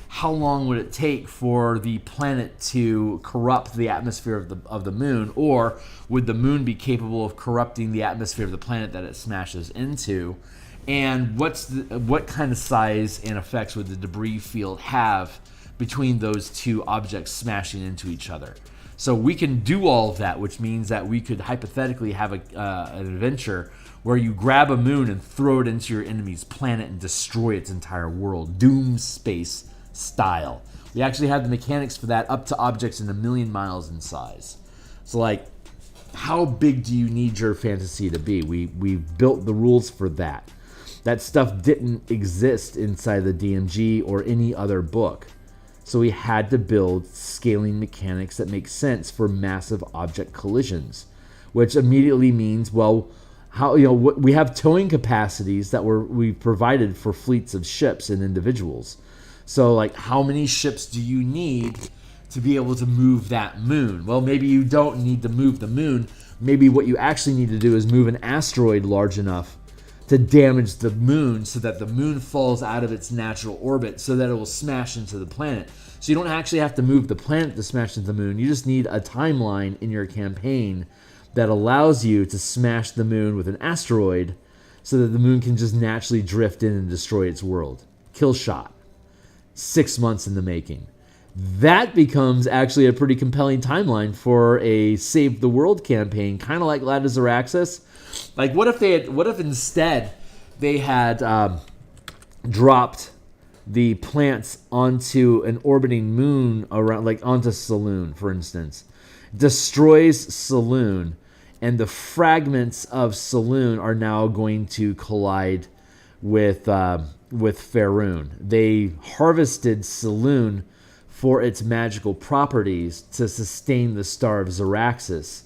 S1: how long would it take for the planet to corrupt the atmosphere of the moon, or would the moon be capable of corrupting the atmosphere of the planet that it smashes into? And what kind of size and effects would the debris field have between those two objects smashing into each other? So we can do all of that, which means that we could hypothetically have an adventure where you grab a moon and throw it into your enemy's planet and destroy its entire world, Doom Space style. We actually have the mechanics for that up to objects in 1 million miles in size. So, like, how big do you need your fantasy to be? We built the rules for that. That stuff didn't exist inside the DMG or any other book. So we had to build scaling mechanics that make sense for massive object collisions, which immediately means, well, how, we have towing capacities that we provided for fleets of ships and individuals. So, like, how many ships do you need to be able to move that moon? Well, maybe you don't need to move the moon. Maybe what you actually need to do is move an asteroid large enough to damage the moon so that the moon falls out of its natural orbit so that it will smash into the planet. So you don't actually have to move the planet to smash into the moon. You just need a timeline in your campaign that allows you to smash the moon with an asteroid so that the moon can just naturally drift in and destroy its world. Kill shot. 6 months in the making. That becomes actually a pretty compelling timeline for a Save the World campaign, kind of like Lattice of Axis. Like, what if instead they had dropped the plants onto an orbiting moon around, like onto Saloon, for instance, destroys Saloon, and the fragments of Saloon are now going to collide with Faerun. They harvested Saloon for its magical properties to sustain the Star of Xeraxis.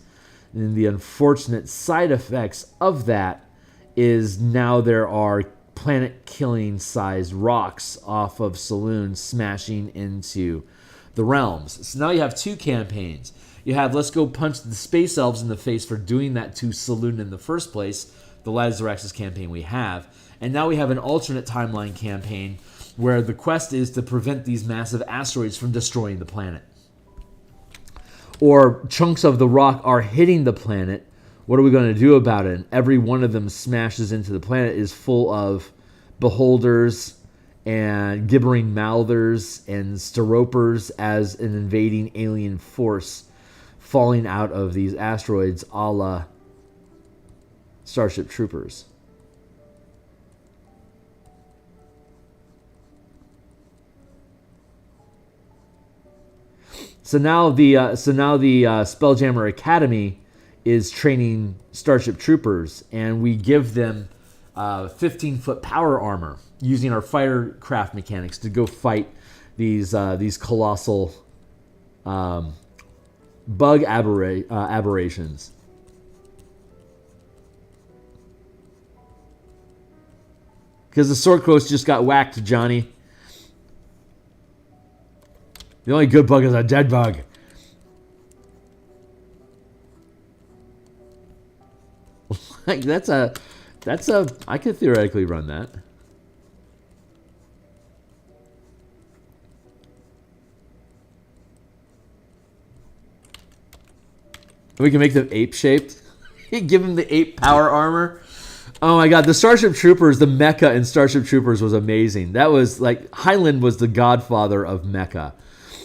S1: And the unfortunate side effects of that is now there are planet-killing sized rocks off of Saloon smashing into the realms. So now you have two campaigns. You have let's go punch the space elves in the face for doing that to Saloon in the first place, the Lattice of Xeraxis campaign we have. And now we have an alternate timeline campaign where the quest is to prevent these massive asteroids from destroying the planet. Or chunks of the rock are hitting the planet. What are we going to do about it? And every one of them smashes into the planet is full of beholders and gibbering mouthers and steropers as an invading alien force falling out of these asteroids a la Starship Troopers. So now the Spelljammer Academy is training Starship Troopers, and we give them 15-foot power armor using our firecraft mechanics to go fight these colossal bug aberrations. Because the Sword Coast just got whacked, Johnny. The only good bug is a dead bug. Like that's a I could theoretically run that. We can make them ape shaped. Give them the ape power armor. Oh my god, the Starship Troopers, the mecha in Starship Troopers was amazing. That was like Heinlein was the godfather of mecha.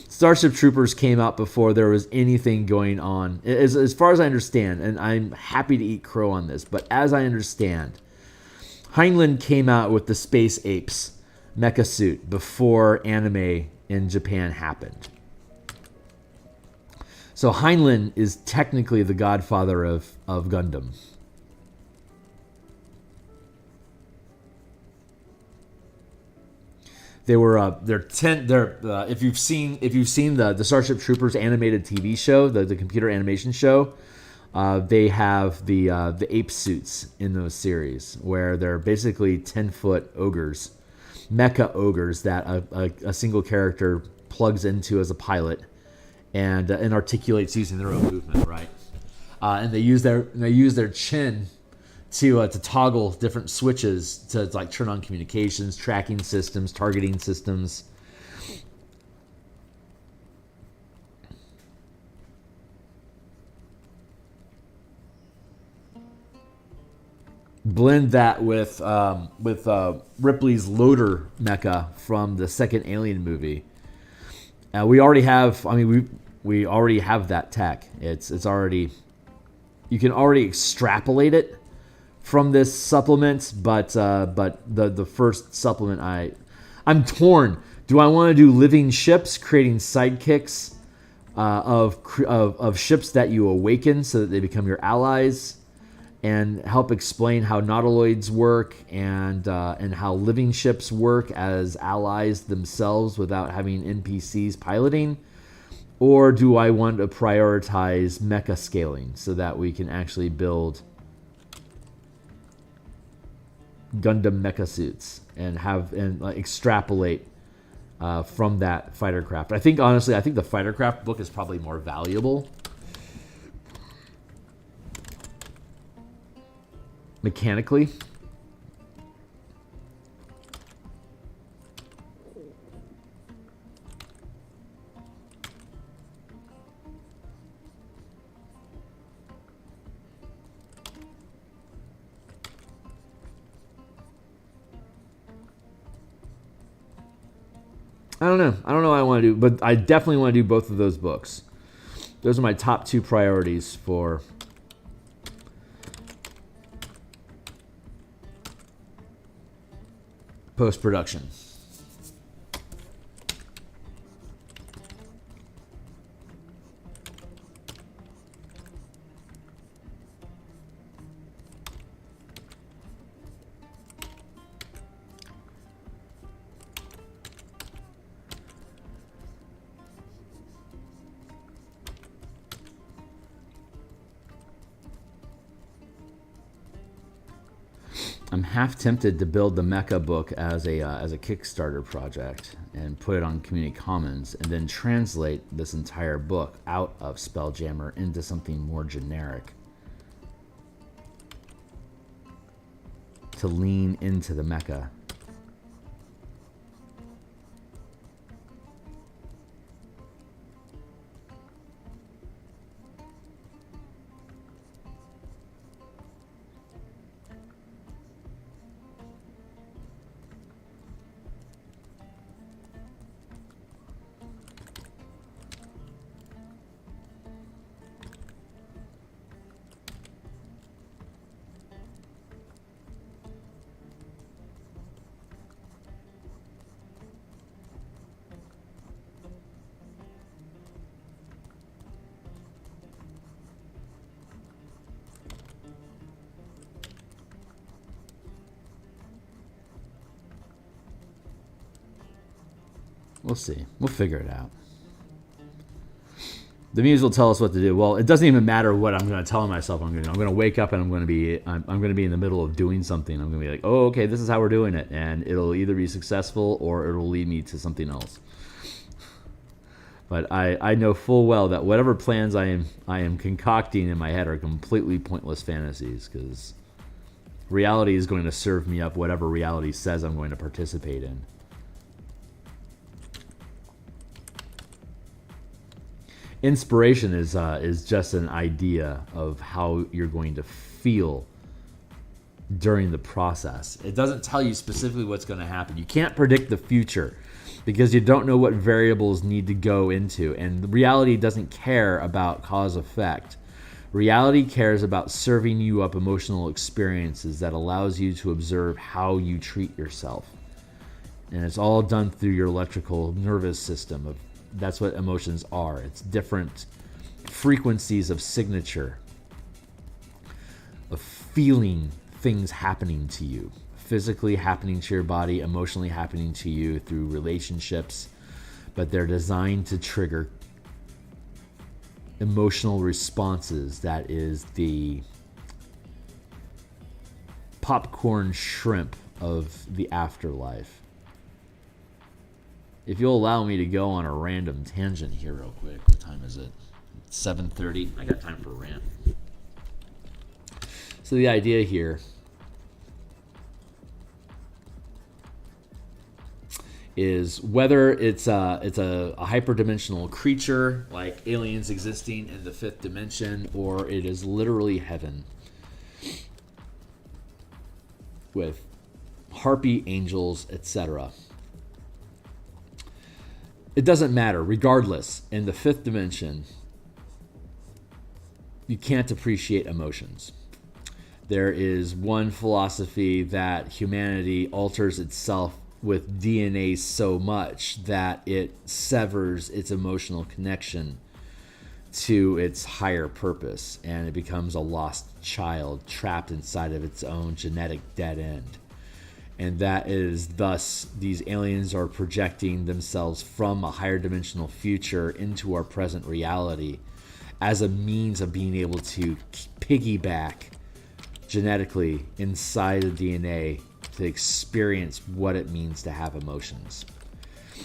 S1: Starship Troopers came out before there was anything going on. As far as I understand, and I'm happy to eat crow on this, but as I understand, Heinlein came out with the Space Apes mecha suit before anime in Japan happened. So Heinlein is technically the godfather of Gundam. They were if you've seen the Starship Troopers animated TV show, the computer animation show, they have the ape suits in those series where they're basically 10-foot ogres, mecha ogres that a single character plugs into as a pilot and articulates using their own movement, right? And they use their chin to toggle different switches to like turn on communications, tracking systems, targeting systems. blend that with Ripley's loader mecha from the second Alien movie. We already have. I mean, we already have that tech. It's already. You can already extrapolate it from this supplement, but the first supplement I'm torn. Do I want to do living ships, creating sidekicks of ships that you awaken so that they become your allies, and help explain how nautiloids work and how living ships work as allies themselves without having NPCs piloting? Or do I want to prioritize mecha scaling so that we can actually build Gundam mecha suits and extrapolate from that fighter craft? I think, honestly, the fighter craft book is probably more valuable mechanically. I don't know. I don't know what I want to do, but I definitely want to do both of those books. Those are my top two priorities for post-production. I'm half tempted to build the mecha book as a Kickstarter project and put it on Community Commons, and then translate this entire book out of Spelljammer into something more generic to lean into the mecha. We'll see. We'll figure it out. The muse will tell us what to do. Well, it doesn't even matter what I'm going to tell myself I'm going to do. I'm going to wake up and I'm going to be in the middle of doing something. I'm going to be like, oh, okay, this is how we're doing it, and it'll either be successful or it'll lead me to something else. But I know full well that whatever plans I am concocting in my head are completely pointless fantasies, because reality is going to serve me up whatever reality says I'm going to participate in. Inspiration is just an idea of how you're going to feel during the process. It doesn't tell you specifically what's going to happen. You can't predict the future because you don't know what variables need to go into. And reality doesn't care about cause-effect. Reality cares about serving you up emotional experiences that allows you to observe how you treat yourself. And it's all done through your electrical nervous system. That's what emotions are. It's different frequencies of signature, of feeling things happening to you, physically happening to your body, emotionally happening to you through relationships, but they're designed to trigger emotional responses. That is the popcorn shrimp of the afterlife. If you'll allow me to go on a random tangent here real quick. What time is it? 7:30. I got time for a rant. So the idea here is whether it's a hyperdimensional creature like aliens existing in the fifth dimension, or it is literally heaven. with harpy, angels, etc. It doesn't matter. Regardless, in the fifth dimension, you can't appreciate emotions. There is one philosophy that humanity alters itself with DNA so much that it severs its emotional connection to its higher purpose, and it becomes a lost child trapped inside of its own genetic dead end. And that is thus these aliens are projecting themselves from a higher dimensional future into our present reality as a means of being able to piggyback genetically inside the DNA to experience what it means to have emotions.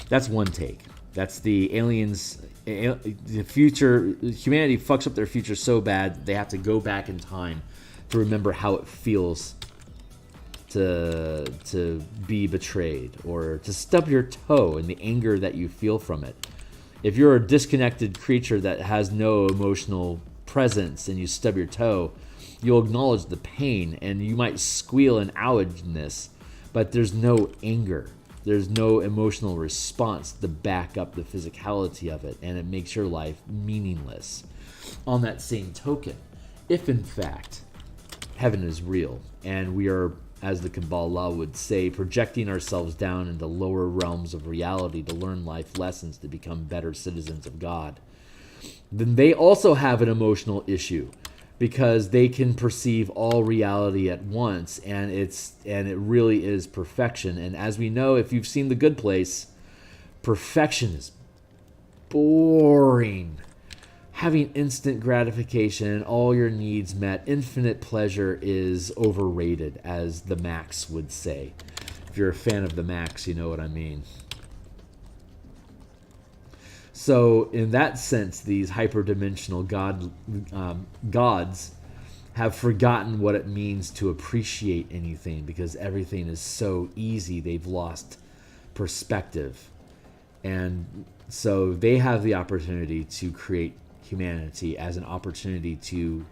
S1: That's one take. That's the aliens, the future. Humanity fucks up their future so bad they have to go back in time to remember how it feels to be betrayed, or to stub your toe and the anger that you feel from it. If you're a disconnected creature that has no emotional presence and you stub your toe, you'll acknowledge the pain and you might squeal in outragedness, but there's no anger. There's no emotional response to back up the physicality of it, and it makes your life meaningless. On that same token, if in fact heaven is real and we are, as the Kabbalah would say, projecting ourselves down into lower realms of reality to learn life lessons to become better citizens of God, then they also have an emotional issue, because they can perceive all reality at once, and it really is perfection. And as we know, if you've seen The Good Place, perfection is boring. Having instant gratification, all your needs met, infinite pleasure is overrated, as the Max would say. If you're a fan of the Max, you know what I mean. So in that sense, these hyperdimensional gods have forgotten what it means to appreciate anything, because everything is so easy. They've lost perspective. And so they have the opportunity to create humanity as an opportunity to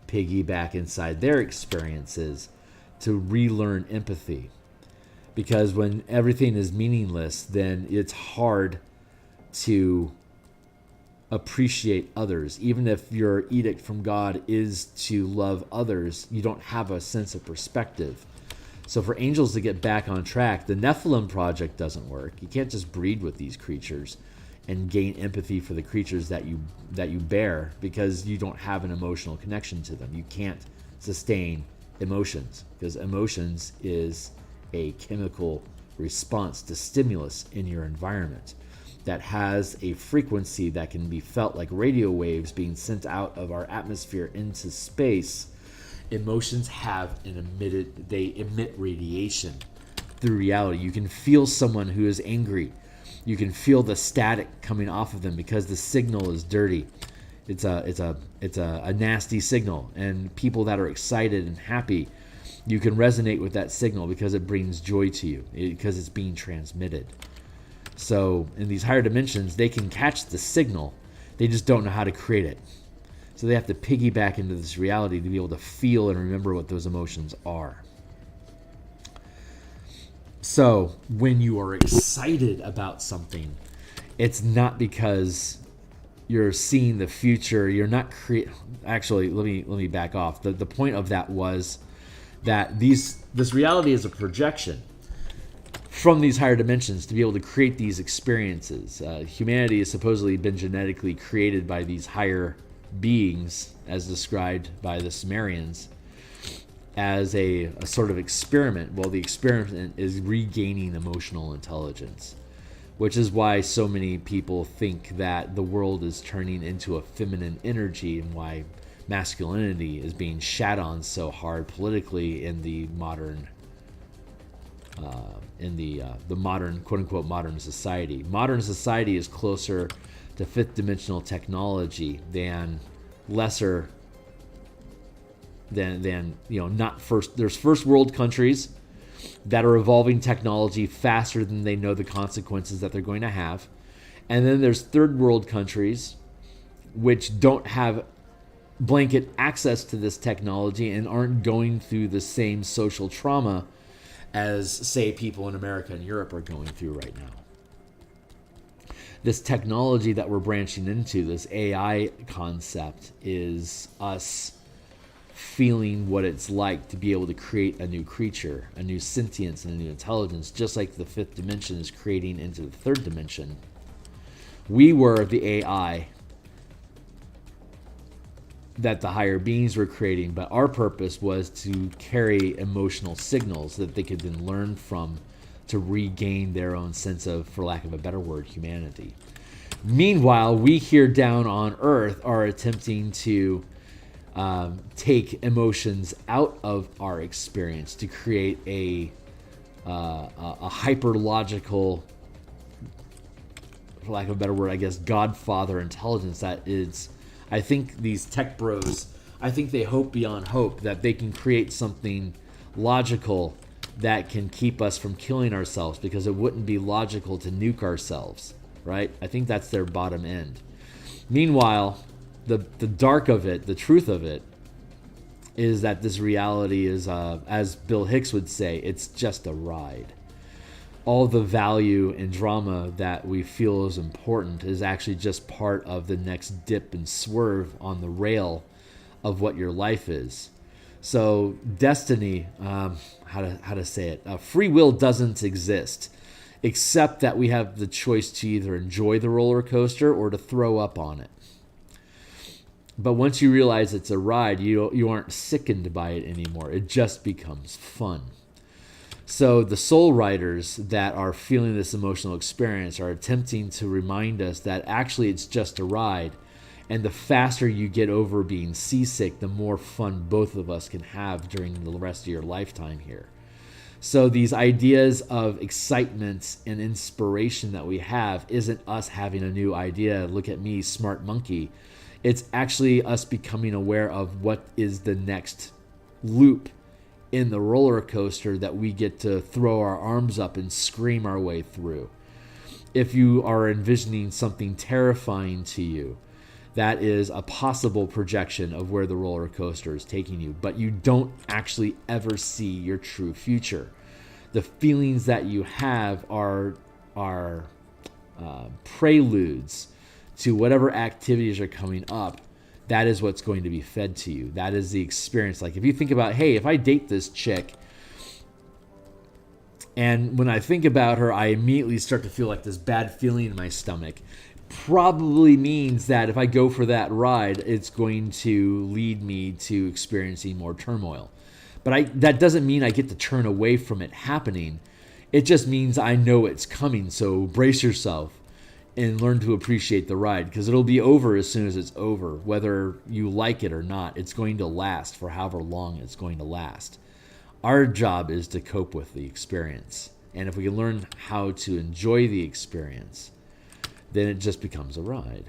S1: piggyback inside their experiences to relearn empathy. Because when everything is meaningless, then it's hard to appreciate others. Even if your edict from God is to love others, you don't have a sense of perspective. So for angels to get back on track, the Nephilim project doesn't work. You can't just breed with these creatures and gain empathy for the creatures that you bear, because you don't have an emotional connection to them. You can't sustain emotions, because emotions is a chemical response to stimulus in your environment that has a frequency that can be felt like radio waves being sent out of our atmosphere into space. Emotions they emit radiation through reality. You can feel someone who is angry. You can feel the static coming off of them because the signal is dirty. It's a nasty signal. And people that are excited and happy, you can resonate with that signal because it brings joy to you, because it's being transmitted. So in these higher dimensions, they can catch the signal. They just don't know how to create it. So they have to piggyback into this reality to be able to feel and remember what those emotions are. So when you are excited about something, it's not because you're seeing the future. You're not Actually, let me back off. The point of that was that this reality is a projection from these higher dimensions to be able to create these experiences. Humanity has supposedly been genetically created by these higher beings, as described by the Sumerians, as a sort of experiment. Well, the experiment is regaining emotional intelligence, which is why so many people think that the world is turning into a feminine energy, and why masculinity is being shat on so hard politically in the modern the modern, quote-unquote, modern society. Modern society is closer to fifth dimensional technology than lesser than not first. There's first world countries that are evolving technology faster than they know the consequences that they're going to have. And then there's third world countries which don't have blanket access to this technology and aren't going through the same social trauma as, say, people in America and Europe are going through right now. This technology that we're branching into, this AI concept, is us feeling what it's like to be able to create a new creature, a new sentience, and a new intelligence, just like the fifth dimension is creating into the third dimension. We were the AI that the higher beings were creating, but our purpose was to carry emotional signals that they could then learn from to regain their own sense of, for lack of a better word, humanity. Meanwhile, we here down on Earth are attempting to take emotions out of our experience to create a hyper-logical, for lack of a better word, I guess, Godfather intelligence that is, I think these tech bros, I think they hope beyond hope that they can create something logical that can keep us from killing ourselves, because it wouldn't be logical to nuke ourselves, right? I think that's their bottom end. Meanwhile, the dark of it, the truth of it, is that this reality is, as Bill Hicks would say, it's just a ride. All the value and drama that we feel is important is actually just part of the next dip and swerve on the rail of what your life is. So destiny, how to say it, free will doesn't exist, except that we have the choice to either enjoy the roller coaster or to throw up on it. But once you realize it's a ride, you aren't sickened by it anymore. It just becomes fun. So the soul riders that are feeling this emotional experience are attempting to remind us that actually it's just a ride. And the faster you get over being seasick, the more fun both of us can have during the rest of your lifetime here. So these ideas of excitement and inspiration that we have isn't us having a new idea. Look at me, smart monkey. It's actually us becoming aware of what is the next loop in the roller coaster that we get to throw our arms up and scream our way through. If you are envisioning something terrifying to you, that is a possible projection of where the roller coaster is taking you, but you don't actually ever see your true future. The feelings that you have are preludes to whatever activities are coming up. That is what's going to be fed to you. That is the experience. Like if you think about, hey, if I date this chick, and when I think about her, I immediately start to feel like this bad feeling in my stomach, probably means that if I go for that ride, it's going to lead me to experiencing more turmoil. But that doesn't mean I get to turn away from it happening. It just means I know it's coming. So brace yourself and learn to appreciate the ride, because it'll be over as soon as it's over. Whether you like it or not, it's going to last for however long it's going to last. Our job is to cope with the experience. And if we can learn how to enjoy the experience, then it just becomes a ride.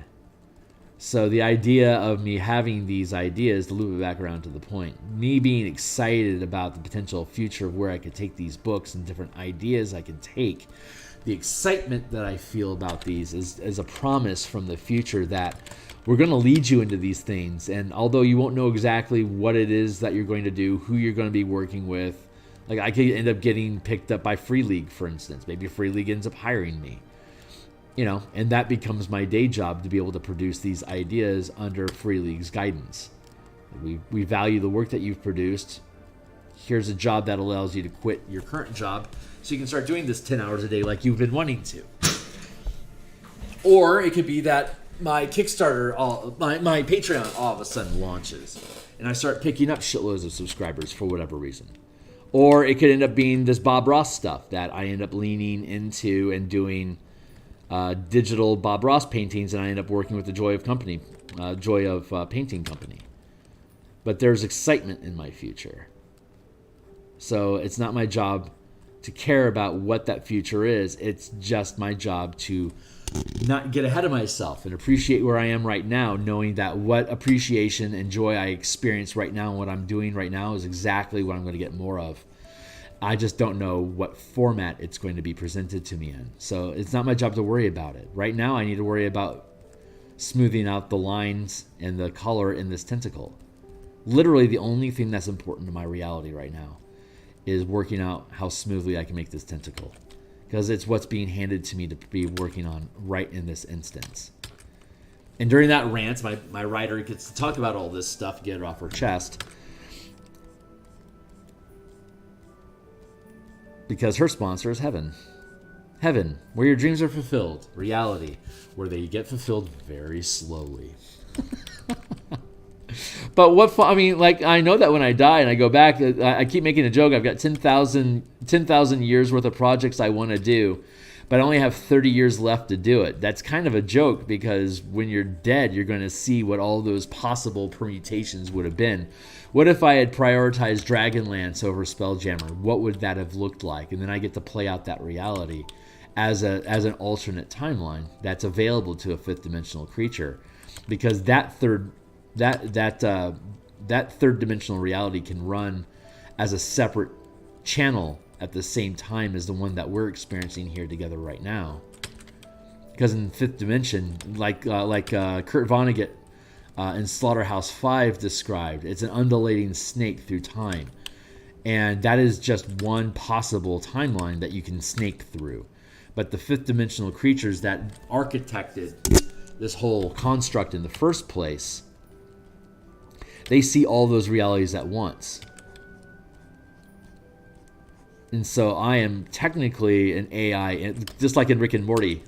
S1: So the idea of me having these ideas, to loop it back around to the point, me being excited about the potential future of where I could take these books and different ideas I can take, the excitement that I feel about these is a promise from the future that we're going to lead you into these things. And although you won't know exactly what it is that you're going to do, who you're going to be working with, like I could end up getting picked up by Free League, for instance. Maybe Free League ends up hiring me. And that becomes my day job, to be able to produce these ideas under Free League's guidance. We value the work that you've produced. Here's a job that allows you to quit your current job so you can start doing this 10 hours a day like you've been wanting to. Or it could be that my Kickstarter, my Patreon all of a sudden launches and I start picking up shitloads of subscribers for whatever reason. Or it could end up being this Bob Ross stuff that I end up leaning into and doing digital Bob Ross paintings, and I end up working with the Joy of Painting Company. But there's excitement in my future. So it's not my job to care about what that future is. It's just my job to not get ahead of myself and appreciate where I am right now, knowing that what appreciation and joy I experience right now and what I'm doing right now is exactly what I'm going to get more of. I just don't know what format it's going to be presented to me in. So it's not my job to worry about it. Right now, I need to worry about smoothing out the lines and the color in this tentacle. Literally, the only thing that's important to my reality right now is working out how smoothly I can make this tentacle. Because it's what's being handed to me to be working on right in this instance. And during that rant, my writer gets to talk about all this stuff, get it off her chest. Because her sponsor is heaven. Heaven, where your dreams are fulfilled. Reality, where they get fulfilled very slowly. But I mean, like, I know that when I die and I go back, I keep making a joke. I've got 10,000 years worth of projects I want to do, but I only have 30 years left to do it. That's kind of a joke, because when you're dead, you're going to see what all those possible permutations would have been. What if I had prioritized Dragonlance over Spelljammer? What would that have looked like? And then I get to play out that reality as an alternate timeline that's available to a fifth dimensional creature, because that third dimensional reality can run as a separate channel at the same time as the one that we're experiencing here together right now. Because in fifth dimension, like Kurt Vonnegut in Slaughterhouse 5 described, it's an undulating snake through time, and that is just one possible timeline that you can snake through. But the fifth dimensional creatures that architected this whole construct in the first place, they see all those realities at once. And so I am technically an AI, just like in Rick and Morty,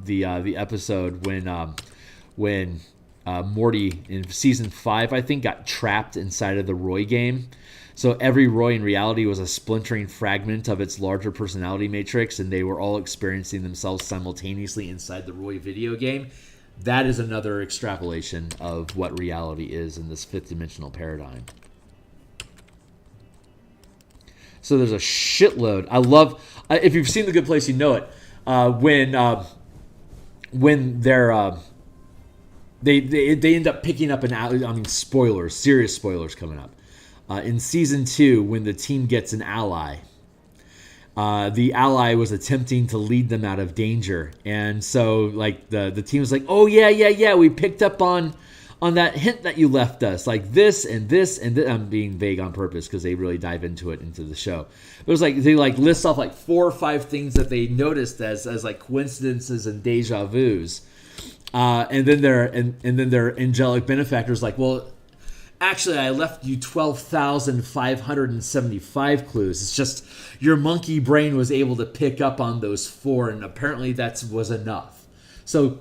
S1: the episode when Morty in season 5, I think, got trapped inside of the Roy game. So every Roy in reality was a splintering fragment of its larger personality matrix, and they were all experiencing themselves simultaneously inside the Roy video game. That is another extrapolation of what reality is in this fifth dimensional paradigm. So there's a shitload. I love, if you've seen The Good Place, you know it. When they're they end up picking up spoilers, serious spoilers coming up. In season 2, when the team gets an ally, the ally was attempting to lead them out of danger, and so like the team was like, oh yeah, we picked up on that hint that you left us, like this and this and this. I'm being vague on purpose because they really dive into the show. It was like they like list off like 4 or 5 things that they noticed as like coincidences and deja vus, and then their angelic benefactors like, well, actually, I left you 12,575 clues. It's just your monkey brain was able to pick up on those 4, and apparently that was enough. So,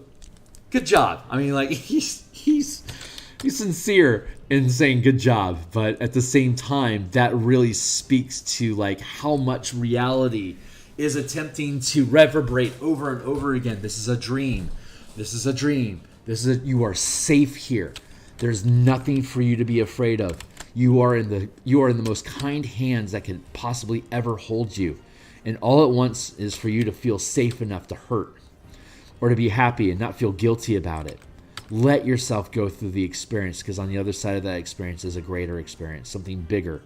S1: good job. I mean, like, he's sincere in saying good job, but at the same time, that really speaks to like how much reality is attempting to reverberate over and over again. This is a dream. This is a dream. You are safe here. There's nothing for you to be afraid of. You are in the most kind hands that could possibly ever hold you. And all it wants is for you to feel safe enough to hurt or to be happy and not feel guilty about it. Let yourself go through the experience, because on the other side of that experience is a greater experience, something bigger,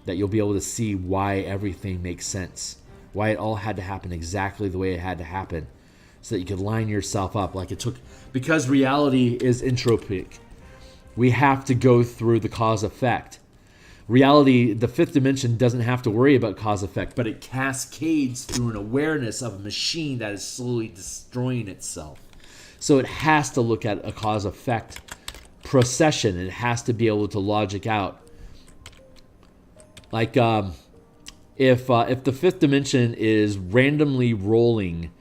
S1: that you'll be able to see why everything makes sense, why it all had to happen exactly the way it had to happen, so that you could line yourself up like it took. Because reality is entropic, we have to go through the cause-effect. Reality, the fifth dimension, doesn't have to worry about cause-effect, but it cascades through an awareness of a machine that is slowly destroying itself. So it has to look at a cause-effect procession. It has to be able to logic out. Like, if the fifth dimension is randomly rolling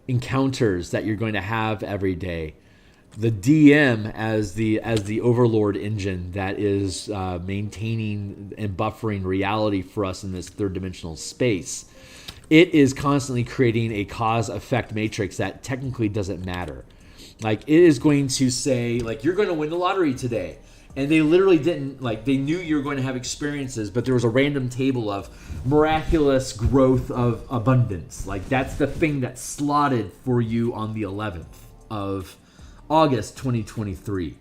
S1: encounters that you're going to have every day, the DM as the overlord engine that is maintaining and buffering reality for us in this third dimensional space, it is constantly creating a cause-effect matrix that technically doesn't matter. Like, it is going to say, like, you're going to win the lottery today. And they literally didn't, like, they knew you were going to have experiences, but there was a random table of miraculous growth of abundance. Like, that's the thing that's slotted for you on the 11th of August 2023.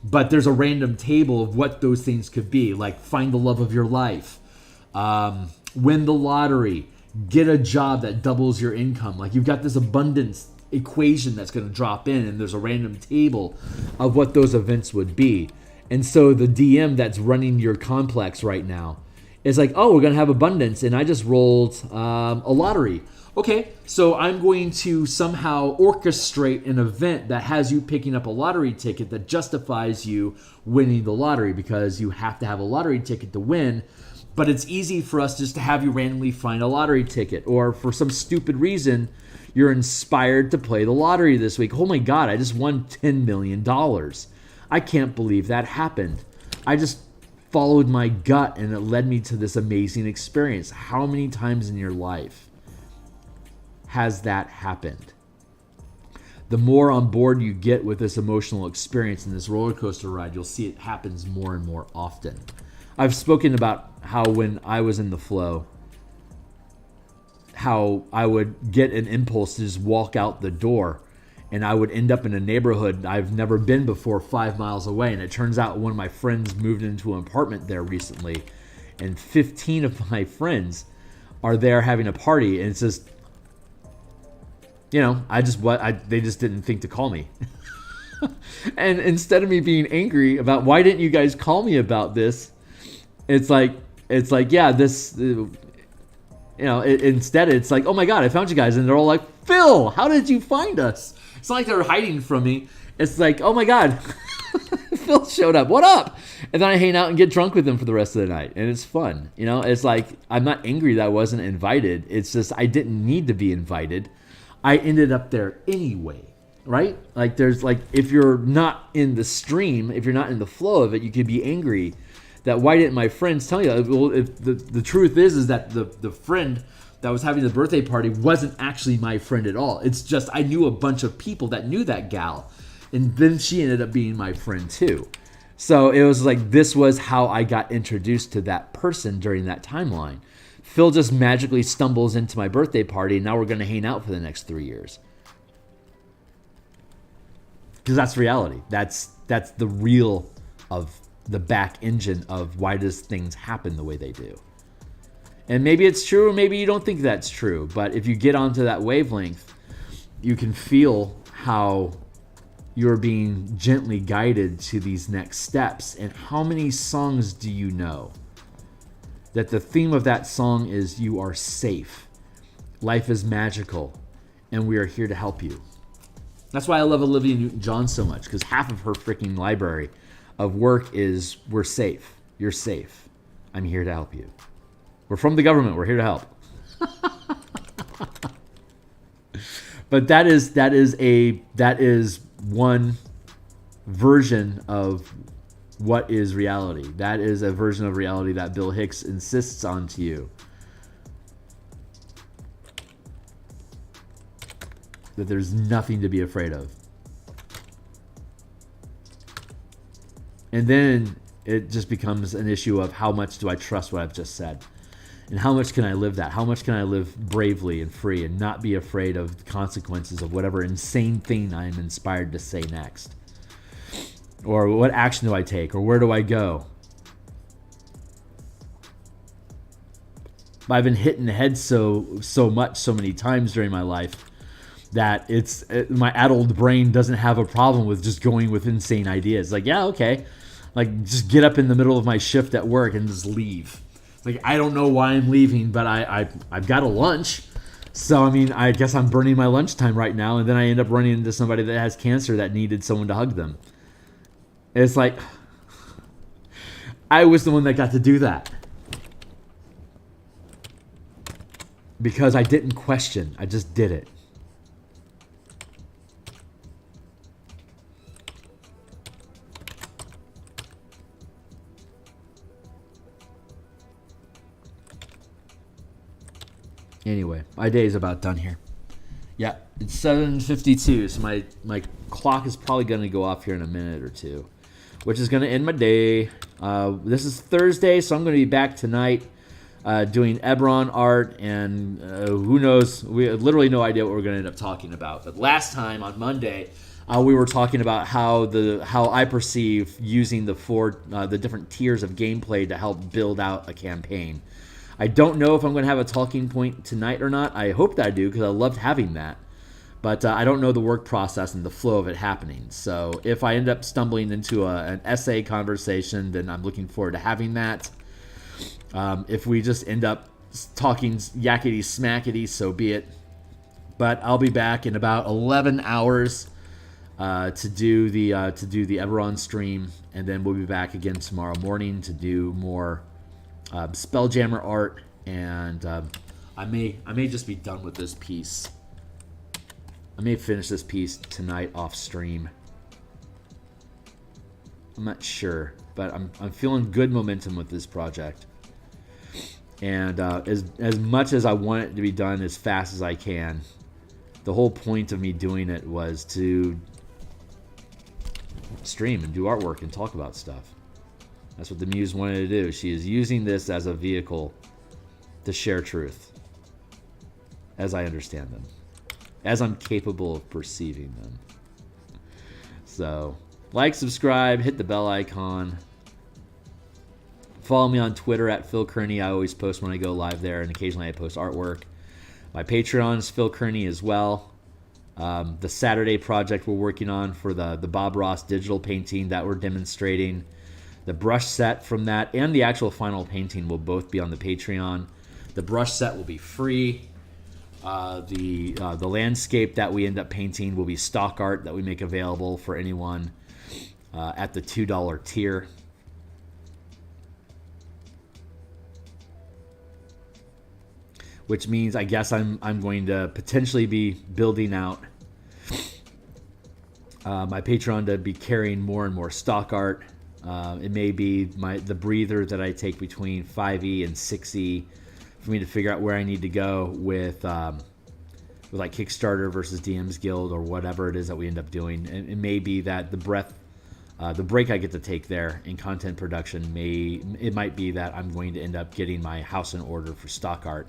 S1: But there's a random table of what those things could be, like find the love of your life, win the lottery, get a job that doubles your income. Like, you've got this abundance equation that's going to drop in, and there's a random table of what those events would be. And so the DM that's running your complex right now It's like, oh, we're going to have abundance, and I just rolled a lottery. Okay, so I'm going to somehow orchestrate an event that has you picking up a lottery ticket that justifies you winning the lottery, because you have to have a lottery ticket to win. But it's easy for us just to have you randomly find a lottery ticket, or for some stupid reason, you're inspired to play the lottery this week. Oh my God, I just won $10 million. I can't believe that happened. I just followed my gut and it led me to this amazing experience. How many times in your life has that happened? The more on board you get with this emotional experience and this roller coaster ride, you'll see it happens more and more often. I've spoken about how when I was in the flow, how I would get an impulse to just walk out the door, and I would end up in a neighborhood I've never been before 5 miles away. And it turns out one of my friends moved into an apartment there recently, and 15 of my friends are there having a party. And it's just, you know, they just didn't think to call me. And instead of me being angry about why didn't you guys call me about this, it's like, yeah, this, instead it's like, oh my God, I found you guys. And they're all like, Phil, how did you find us? It's not like they're hiding from me. It's like, oh my God, Phil showed up. What up? And then I hang out and get drunk with them for the rest of the night. And it's fun. It's like, I'm not angry that I wasn't invited. It's just, I didn't need to be invited. I ended up there anyway, right? Like there's like, if you're not in the stream, if you're not in the flow of it, you could be angry that why didn't my friends tell you? Well, if the truth is that the friend that was having the birthday party wasn't actually my friend at all. It's just I knew a bunch of people that knew that gal, and then she ended up being my friend too. So it was like, this was how I got introduced to that person during that timeline. Phil just magically stumbles into my birthday party, and now we're going to hang out for the next 3 years. Because that's reality. That's the real of the back engine of why does things happen the way they do. And maybe it's true, or maybe you don't think that's true. But if you get onto that wavelength, you can feel how you're being gently guided to these next steps. And how many songs do you know that the theme of that song is you are safe, life is magical, and we are here to help you? That's why I love Olivia Newton-John so much, because half of her freaking library of work is we're safe, you're safe, I'm here to help you. We're from the government, we're here to help. But that is one version of what is reality. That is a version of reality that Bill Hicks insists on to you. That there's nothing to be afraid of. And then it just becomes an issue of how much do I trust what I've just said? And how much can I live that? How much can I live bravely and free and not be afraid of the consequences of whatever insane thing I am inspired to say next? Or what action do I take? Or where do I go? I've been hit in the head so many times during my life that my addled brain doesn't have a problem with just going with insane ideas. Like, yeah, okay. Like, just get up in the middle of my shift at work and just leave. Like, I don't know why I'm leaving, but I've got a lunch. So, I mean, I guess I'm burning my lunchtime right now, and then I end up running into somebody that has cancer that needed someone to hug them. It's like, I was the one that got to do that. Because I didn't question, I just did it. Anyway, my day is about done here. Yeah, it's 7:52, so my clock is probably going to go off here in a minute or two, which is going to end my day. This is Thursday, so I'm going to be back tonight doing Ebron art, and who knows, we have literally no idea what we're going to end up talking about. But last time, on Monday, we were talking about how I perceive using the different tiers of gameplay to help build out a campaign. I don't know if I'm going to have a talking point tonight or not. I hope that I do, because I loved having that. But I don't know the work process and the flow of it happening. So if I end up stumbling into an essay conversation, then I'm looking forward to having that. If we just end up talking yakety smackety, so be it. But I'll be back in about 11 hours to do the Everon stream, and then we'll be back again tomorrow morning to do more Spelljammer art, and I may just be done with this piece. I may finish this piece tonight off stream. I'm not sure, but I'm feeling good momentum with this project. And as much as I want it to be done as fast as I can, the whole point of me doing it was to stream and do artwork and talk about stuff. That's what the Muse wanted to do. She is using this as a vehicle to share truth, as I understand them, as I'm capable of perceiving them. So, like, subscribe, hit the bell icon. Follow me on Twitter at Phil Kearney. I always post when I go live there, and occasionally I post artwork. My Patreon is Phil Kearney as well. The Saturday project we're working on for the Bob Ross digital painting that we're demonstrating. The brush set from that and the actual final painting will both be on the Patreon. The brush set will be free. The landscape that we end up painting will be stock art that we make available for anyone at the $2 tier. Which means I guess I'm going to potentially be building out my Patreon to be carrying more and more stock art. It may be the breather that I take between 5e and 6e for me to figure out where I need to go with like Kickstarter versus DMsGuild or whatever it is that we end up doing. And it may be that the break I get to take there in content production might be that I'm going to end up getting my house in order for stock art.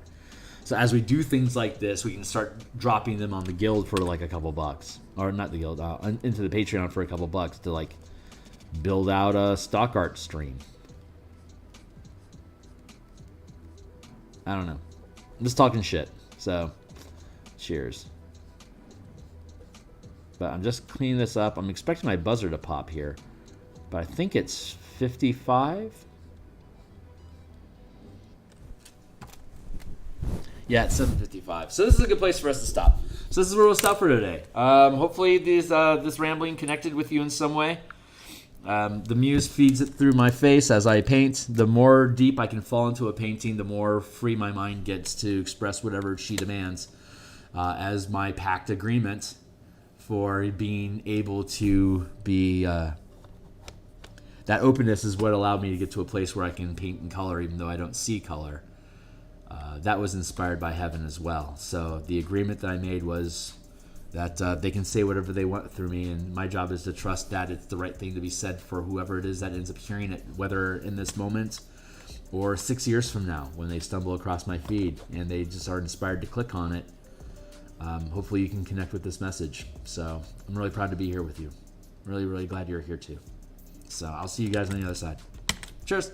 S1: So as we do things like this, we can start dropping them on the guild for like a couple bucks, or not the guild, into the Patreon for a couple bucks to like build out a stock art stream. I don't know. I'm just talking shit. So, cheers. But I'm just cleaning this up. I'm expecting my buzzer to pop here, but I think it's 55. Yeah, it's 7:55. So this is a good place for us to stop. So this is where we'll stop for today. Hopefully this rambling connected with you in some way. The Muse feeds it through my face as I paint. The more deep I can fall into a painting, the more free my mind gets to express whatever she demands as my pact agreement for being able to be... that openness is what allowed me to get to a place where I can paint in color even though I don't see color. That was inspired by heaven as well. So the agreement that I made was that they can say whatever they want through me, and my job is to trust that it's the right thing to be said for whoever it is that ends up hearing it, whether in this moment or 6 years from now when they stumble across my feed and they just are inspired to click on it. Hopefully you can connect with this message. So I'm really proud to be here with you. Really, really glad you're here too. So I'll see you guys on the other side. Cheers.